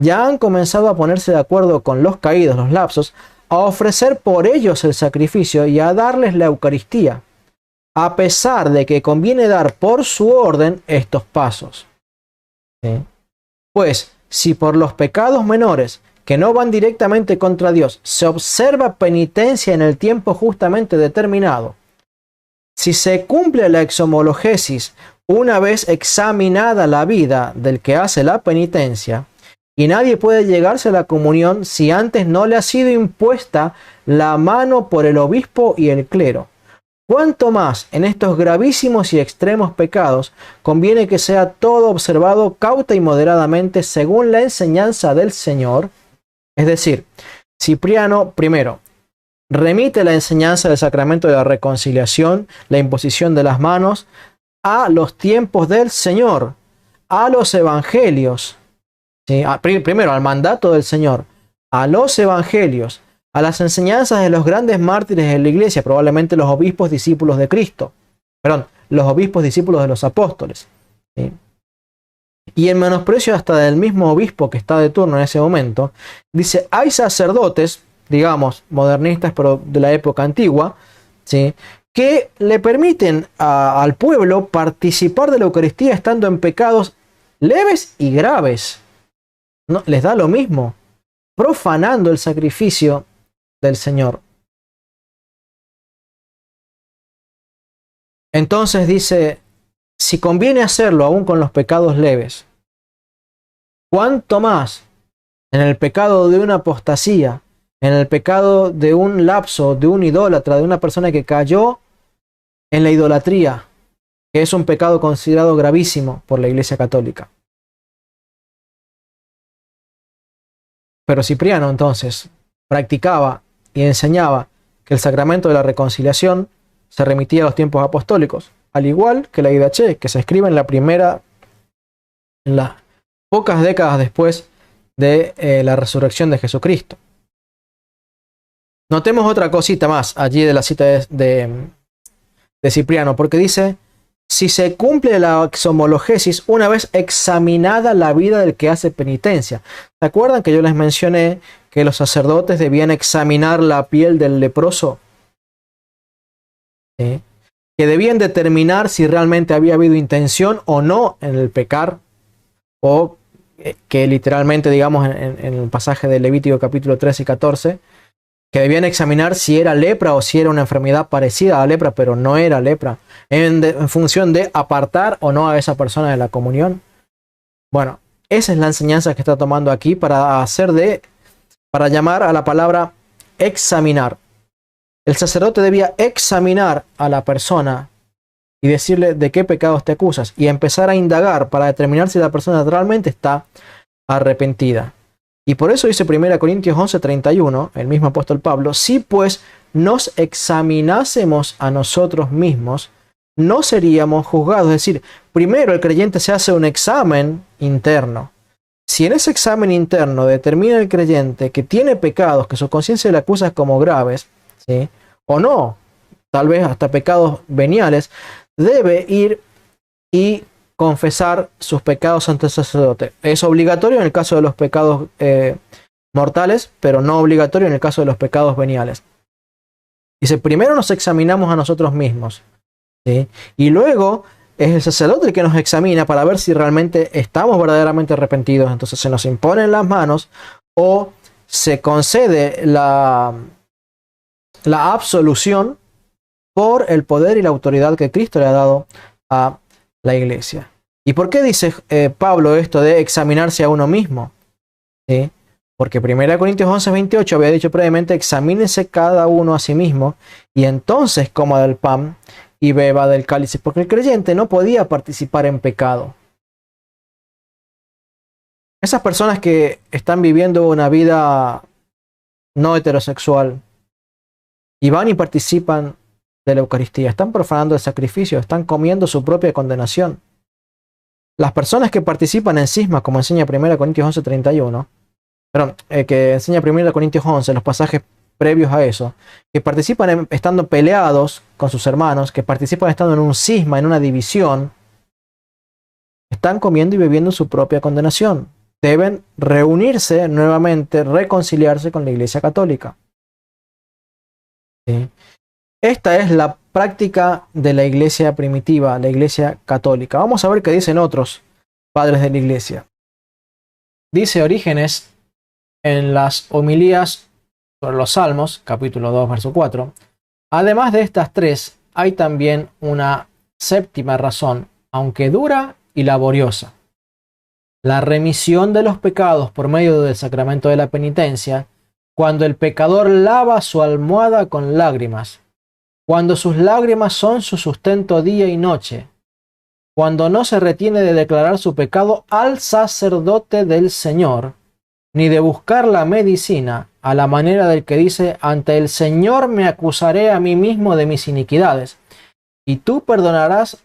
Ya han comenzado a ponerse de acuerdo con los caídos, los lapsos, a ofrecer por ellos el sacrificio y a darles la Eucaristía, a pesar de que conviene dar por su orden estos pasos. ¿Sí? Pues, si por los pecados menores, que no van directamente contra Dios, se observa penitencia en el tiempo justamente determinado, si se cumple la exhomologesis una vez examinada la vida del que hace la penitencia, y nadie puede llegarse a la comunión si antes no le ha sido impuesta la mano por el obispo y el clero, cuanto más en estos gravísimos y extremos pecados conviene que sea todo observado cauta y moderadamente según la enseñanza del Señor. Es decir, Cipriano primero remite la enseñanza del sacramento de la reconciliación, la imposición de las manos, a los tiempos del Señor, a los evangelios, ¿sí? Primero al mandato del Señor, a los evangelios, a las enseñanzas de los grandes mártires de la iglesia, probablemente los obispos discípulos de Cristo, los obispos discípulos de los apóstoles, ¿sí? Y en menosprecio hasta del mismo obispo que está de turno en ese momento, dice, hay sacerdotes, digamos, modernistas, pero de la época antigua, ¿sí?, que le permiten al pueblo participar de la Eucaristía estando en pecados leves y graves. No, les da lo mismo, profanando el sacrificio del Señor. Entonces dice, si conviene hacerlo aún con los pecados leves, ¿cuánto más en el pecado de una apostasía, en el pecado de un lapso, de un idólatra, de una persona que cayó en la idolatría, que es un pecado considerado gravísimo por la Iglesia Católica? Pero Cipriano entonces practicaba y enseñaba que el sacramento de la reconciliación se remitía a los tiempos apostólicos, al igual que la Didache, que se escribe en las pocas décadas después de la resurrección de Jesucristo. Notemos otra cosita más allí de la cita de Cipriano, porque dice, si se cumple la exhomologesis una vez examinada la vida del que hace penitencia. ¿Se acuerdan que yo les mencioné que los sacerdotes debían examinar la piel del leproso? ¿Sí? Que debían determinar si realmente había habido intención o no en el pecar, o que literalmente, digamos, en el pasaje de Levítico capítulo 13 y 14, que debían examinar si era lepra o si era una enfermedad parecida a la lepra, pero no era lepra, en función de apartar o no a esa persona de la comunión. Bueno, esa es la enseñanza que está tomando aquí para llamar a la palabra examinar. El sacerdote debía examinar a la persona y decirle de qué pecados te acusas y empezar a indagar para determinar si la persona realmente está arrepentida. Y por eso dice 1 Corintios 11:31, el mismo apóstol Pablo, si pues nos examinásemos a nosotros mismos, no seríamos juzgados. Es decir, primero el creyente se hace un examen interno. Si en ese examen interno determina el creyente que tiene pecados, que su conciencia le acusa como graves, ¿sí?, o no, tal vez hasta pecados veniales, debe ir y confesar sus pecados ante el sacerdote. Es obligatorio en el caso de los pecados mortales, pero no obligatorio en el caso de los pecados veniales. Dice, primero nos examinamos a nosotros mismos, ¿sí?, y luego es el sacerdote el que nos examina para ver si realmente estamos verdaderamente arrepentidos. Entonces se nos imponen las manos o se concede la absolución por el poder y la autoridad que Cristo le ha dado a la iglesia. ¿Y por qué dice Pablo esto de examinarse a uno mismo? ¿Sí? Porque 1 Corintios 11:28 había dicho previamente, examínense cada uno a sí mismo y entonces coma del pan y beba del cáliz, porque el creyente no podía participar en pecado. Esas personas que están viviendo una vida no heterosexual y van y participan de la Eucaristía, están profanando el sacrificio, están comiendo su propia condenación. Las personas que participan en cismas, como enseña 1 Corintios 11:31, que enseña 1 Corintios 11, los pasajes previos a eso, que participan estando peleados con sus hermanos, que participan estando en un cisma, en una división, están comiendo y bebiendo su propia condenación. Deben reunirse nuevamente, reconciliarse con la Iglesia Católica. ¿Sí? Esta es la práctica de la Iglesia primitiva, la Iglesia Católica. Vamos a ver qué dicen otros padres de la Iglesia. Dice Orígenes en las homilías sobre los Salmos, capítulo 2, verso 4. Además de estas tres, hay también una séptima razón, aunque dura y laboriosa. La remisión de los pecados por medio del sacramento de la penitencia, cuando el pecador lava su almohada con lágrimas, cuando sus lágrimas son su sustento día y noche, cuando no se retiene de declarar su pecado al sacerdote del Señor, ni de buscar la medicina a la manera del que dice, ante el Señor me acusaré a mí mismo de mis iniquidades, y tú perdonarás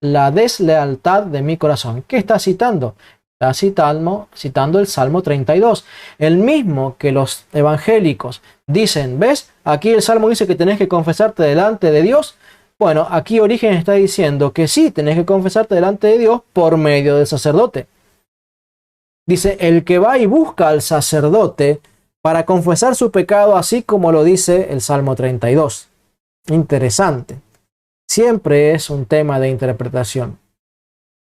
la deslealtad de mi corazón. ¿Qué está citando? Está citando el Salmo 32, el mismo que los evangélicos dicen, ¿ves? Aquí el Salmo dice que tenés que confesarte delante de Dios. Bueno, aquí Orígenes está diciendo que sí, tenés que confesarte delante de Dios por medio del sacerdote. Dice, el que va y busca al sacerdote para confesar su pecado, así como lo dice el Salmo 32. Interesante. Siempre es un tema de interpretación.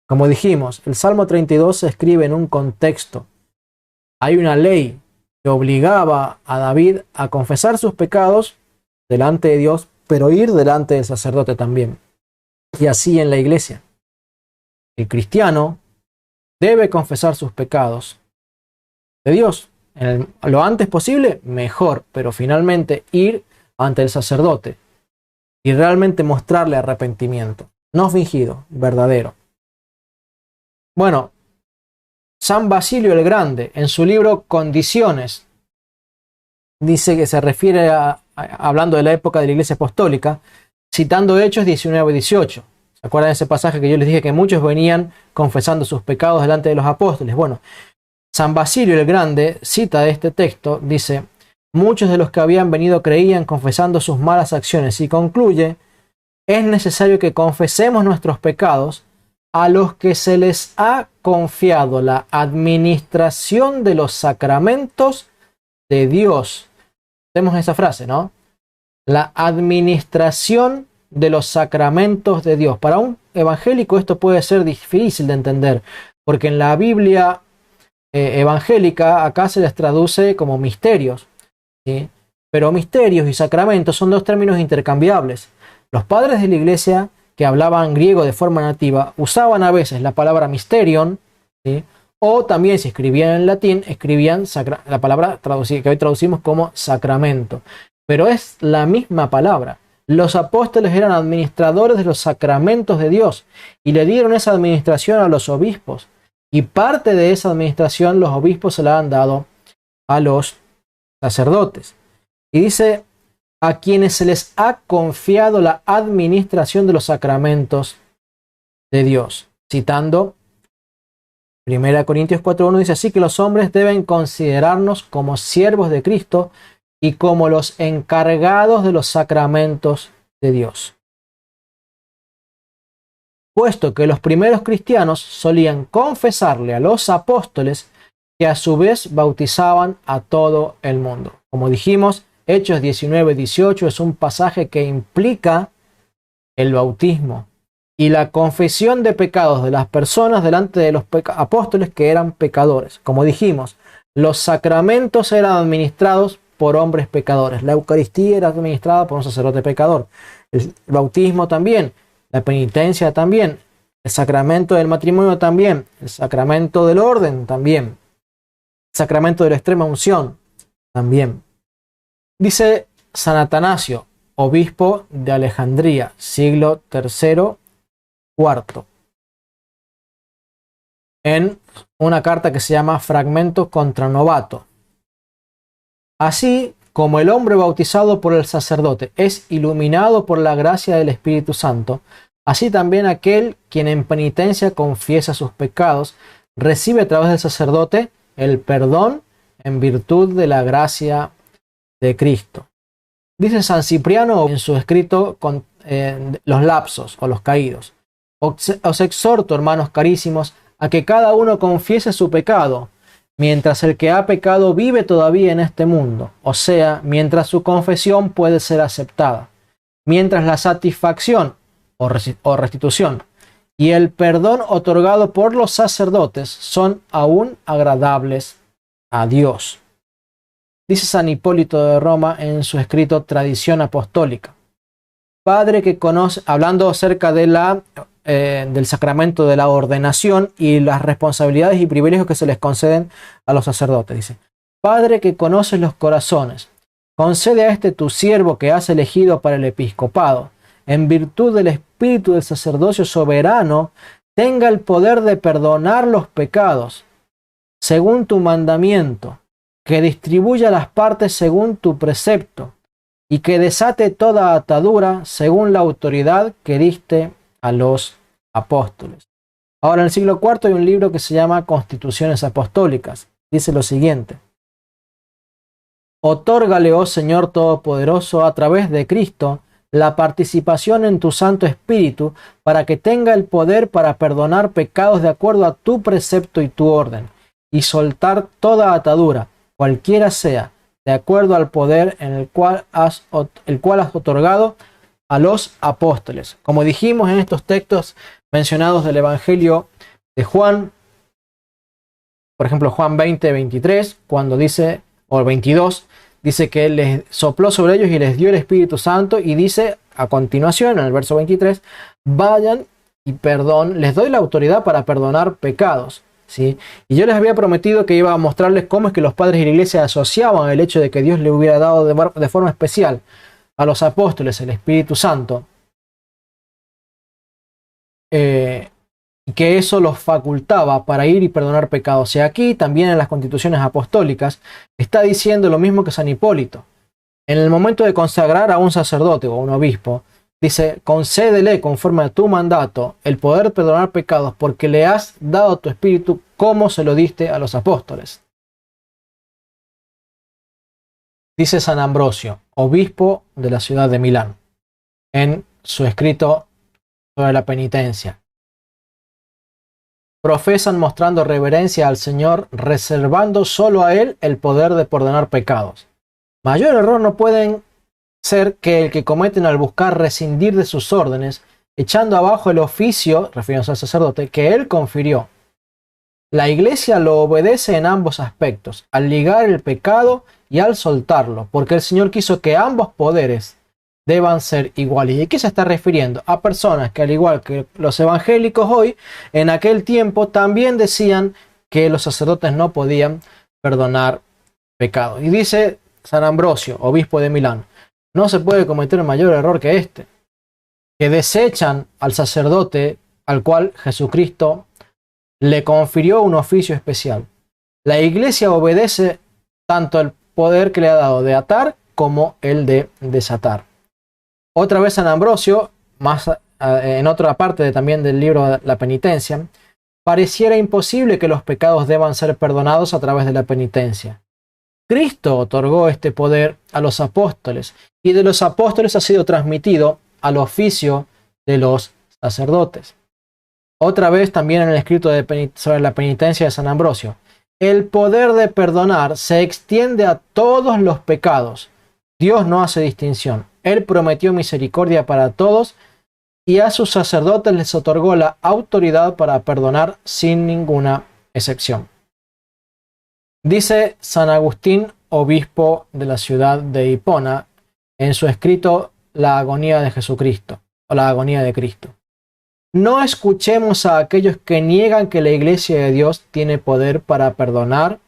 Como dijimos, el Salmo 32 se escribe en un contexto. Hay una ley que obligaba a David a confesar sus pecados delante de Dios, pero ir delante del sacerdote también. Y así en la iglesia. El cristiano debe confesar sus pecados de Dios. Lo antes posible, mejor, pero finalmente ir ante el sacerdote y realmente mostrarle arrepentimiento. No fingido, verdadero. Bueno, San Basilio el Grande, en su libro Condiciones, dice que se refiere hablando de la época de la Iglesia Apostólica, citando Hechos 19-18. ¿Se acuerdan de ese pasaje que yo les dije que muchos venían confesando sus pecados delante de los apóstoles? Bueno, San Basilio el Grande cita este texto, dice, muchos de los que habían venido creían confesando sus malas acciones y concluye, es necesario que confesemos nuestros pecados a los que se les ha confiado la administración de los sacramentos de Dios. Tenemos esa frase, ¿no? La administración de los sacramentos de Dios. Para un evangélico esto puede ser difícil de entender, porque en la Biblia evangélica acá se les traduce como misterios, ¿sí? Pero misterios y sacramentos son dos términos intercambiables. Los padres de la iglesia que hablaban griego de forma nativa usaban a veces la palabra mysterion, ¿sí? O también si escribían en latín, escribían la palabra que hoy traducimos como sacramento. Pero es la misma palabra. Los apóstoles eran administradores de los sacramentos de Dios y le dieron esa administración a los obispos. Y parte de esa administración los obispos se la han dado a los sacerdotes. Y dice a quienes se les ha confiado la administración de los sacramentos de Dios. Citando 1 Corintios 4:1 dice: así que los hombres deben considerarnos como siervos de Cristo y como los encargados de los sacramentos de Dios. Puesto que los primeros cristianos solían confesarle a los apóstoles que a su vez bautizaban a todo el mundo. Como dijimos, Hechos 19:18 es un pasaje que implica el bautismo y la confesión de pecados de las personas delante de los apóstoles que eran pecadores. Como dijimos, los sacramentos eran administrados por hombres pecadores. La Eucaristía era administrada por un sacerdote pecador. El bautismo también. La penitencia también. El sacramento del matrimonio también. El sacramento del orden también. El sacramento de la extrema unción también. Dice San Atanasio, obispo de Alejandría, siglo III, IV, en una carta que se llama Fragmento contra Novato. Así como el hombre bautizado por el sacerdote es iluminado por la gracia del Espíritu Santo, así también aquel quien en penitencia confiesa sus pecados recibe a través del sacerdote el perdón en virtud de la gracia de Cristo. Dice San Cipriano en su escrito con los lapsos o los caídos: os exhorto, hermanos carísimos, a que cada uno confiese su pecado, mientras el que ha pecado vive todavía en este mundo, o sea, mientras su confesión puede ser aceptada, mientras la satisfacción o restitución y el perdón otorgado por los sacerdotes son aún agradables a Dios. Dice San Hipólito de Roma en su escrito Tradición Apostólica: Padre que conoce, hablando acerca de del sacramento de la ordenación y las responsabilidades y privilegios que se les conceden a los sacerdotes, dice: Padre que conoces los corazones, concede a este tu siervo que has elegido para el episcopado, en virtud del espíritu del sacerdocio soberano, tenga el poder de perdonar los pecados, según tu mandamiento, que distribuya las partes según tu precepto, y que desate toda atadura según la autoridad que diste a los apóstoles. Ahora, en el siglo IV hay un libro que se llama Constituciones Apostólicas. Dice lo siguiente: otórgale, oh Señor Todopoderoso, a través de Cristo, la participación en tu Santo Espíritu, para que tenga el poder para perdonar pecados de acuerdo a tu precepto y tu orden, y soltar toda atadura, cualquiera sea, de acuerdo al poder en el cual has otorgado a los apóstoles. Como dijimos en estos textos mencionados del Evangelio de Juan, por ejemplo Juan 20:23, cuando dice, o 22, dice que Él les sopló sobre ellos y les dio el Espíritu Santo, y dice a continuación, en el verso 23, vayan y les doy la autoridad para perdonar pecados. ¿Sí? Y yo les había prometido que iba a mostrarles cómo es que los padres de la iglesia asociaban el hecho de que Dios le hubiera dado de forma especial a los apóstoles el Espíritu Santo, y que eso los facultaba para ir y perdonar pecados. Y aquí también en las constituciones apostólicas está diciendo lo mismo que San Hipólito. En el momento de consagrar a un sacerdote o a un obispo, dice: concédele conforme a tu mandato el poder perdonar pecados, porque le has dado tu espíritu como se lo diste a los apóstoles. Dice San Ambrosio, obispo de la ciudad de Milán, en su escrito sobre la penitencia: profesan mostrando reverencia al Señor, reservando solo a Él el poder de perdonar pecados. Mayor error no pueden ser que el que cometen al buscar rescindir de sus órdenes, echando abajo el oficio, refiriéndose al sacerdote, que él confirió. La Iglesia lo obedece en ambos aspectos, al ligar el pecado y al soltarlo, porque el Señor quiso que ambos poderes deban ser iguales. ¿Y a qué se está refiriendo? A personas que, al igual que los evangélicos hoy, en aquel tiempo también decían que los sacerdotes no podían perdonar pecados. Y dice San Ambrosio, obispo de Milán: no se puede cometer mayor error que este, que desechan al sacerdote al cual Jesucristo le confirió un oficio especial. La Iglesia obedece tanto el poder que le ha dado de atar como el de desatar. Otra vez San Ambrosio, en otra parte también del libro de la penitencia, pareciera imposible que los pecados deban ser perdonados a través de la penitencia. Cristo otorgó este poder a los apóstoles y de los apóstoles ha sido transmitido al oficio de los sacerdotes. Otra vez también en el escrito sobre la penitencia de San Ambrosio, el poder de perdonar se extiende a todos los pecados. Dios no hace distinción. Él prometió misericordia para todos y a sus sacerdotes les otorgó la autoridad para perdonar sin ninguna excepción. Dice San Agustín, obispo de la ciudad de Hipona, en su escrito La agonía de Jesucristo, o la agonía de Cristo. No escuchemos a aquellos que niegan que la Iglesia de Dios tiene poder para perdonar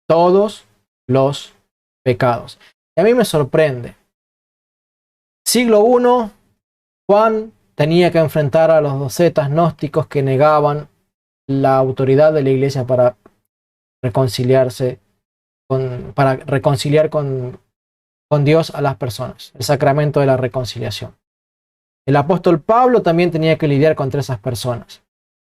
todos los pecados. Y a mí me sorprende. Siglo I, Juan tenía que enfrentar a los docetas gnósticos que negaban la autoridad de la Iglesia para reconciliar con Dios a las personas, el sacramento de la reconciliación. El apóstol Pablo también tenía que lidiar contra esas personas.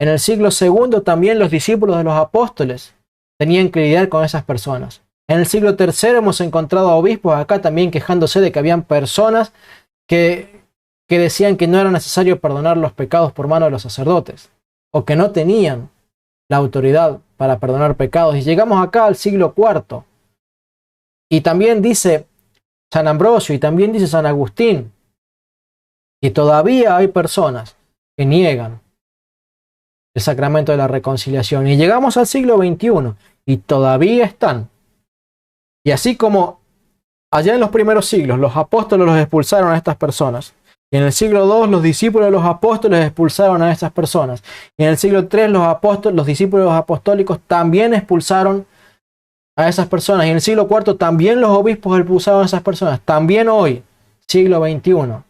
En el siglo II también los discípulos de los apóstoles tenían que lidiar con esas personas. En el siglo III hemos encontrado a obispos acá también quejándose de que habían personas que decían que no era necesario perdonar los pecados por mano de los sacerdotes, o que no tenían la autoridad para perdonar pecados. Y llegamos acá al siglo IV. Y también dice San Ambrosio y también dice San Agustín que todavía hay personas que niegan el sacramento de la reconciliación. Y llegamos al siglo XXI y todavía están. Y así como allá en los primeros siglos los apóstoles los expulsaron a estas personas, y en el siglo II los discípulos de los apóstoles expulsaron a estas personas, y en el siglo III los discípulos apostólicos también expulsaron a esas personas, y en el siglo IV también los obispos expulsaron a esas personas. También hoy, siglo XXI,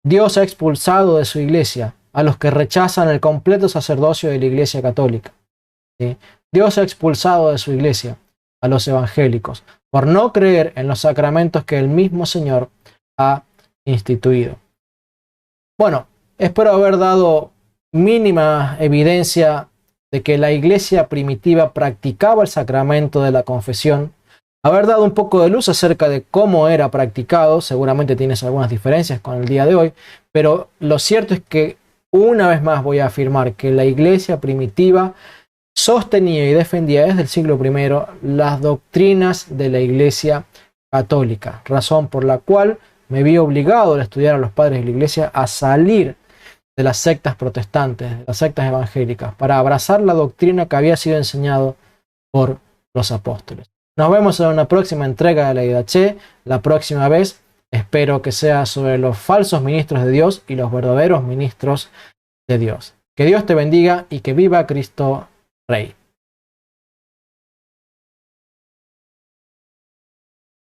Dios ha expulsado de su iglesia a los que rechazan el completo sacerdocio de la Iglesia Católica. ¿Sí? Dios ha expulsado de su iglesia a los evangélicos por no creer en los sacramentos que el mismo Señor ha instituido. Bueno, espero haber dado mínima evidencia de que la iglesia primitiva practicaba el sacramento de la confesión, haber dado un poco de luz acerca de cómo era practicado. Seguramente tienes algunas diferencias con el día de hoy, pero lo cierto es que una vez más voy a afirmar que la iglesia primitiva sostenía y defendía desde el siglo I las doctrinas de la Iglesia Católica, razón por la cual me vi obligado al estudiar a los padres de la Iglesia a salir de las sectas protestantes, de las sectas evangélicas, para abrazar la doctrina que había sido enseñado por los apóstoles. Nos vemos en una próxima entrega de la Didache. La próxima vez espero que sea sobre los falsos ministros de Dios y los verdaderos ministros de Dios. Que Dios te bendiga y que viva Cristo Rey.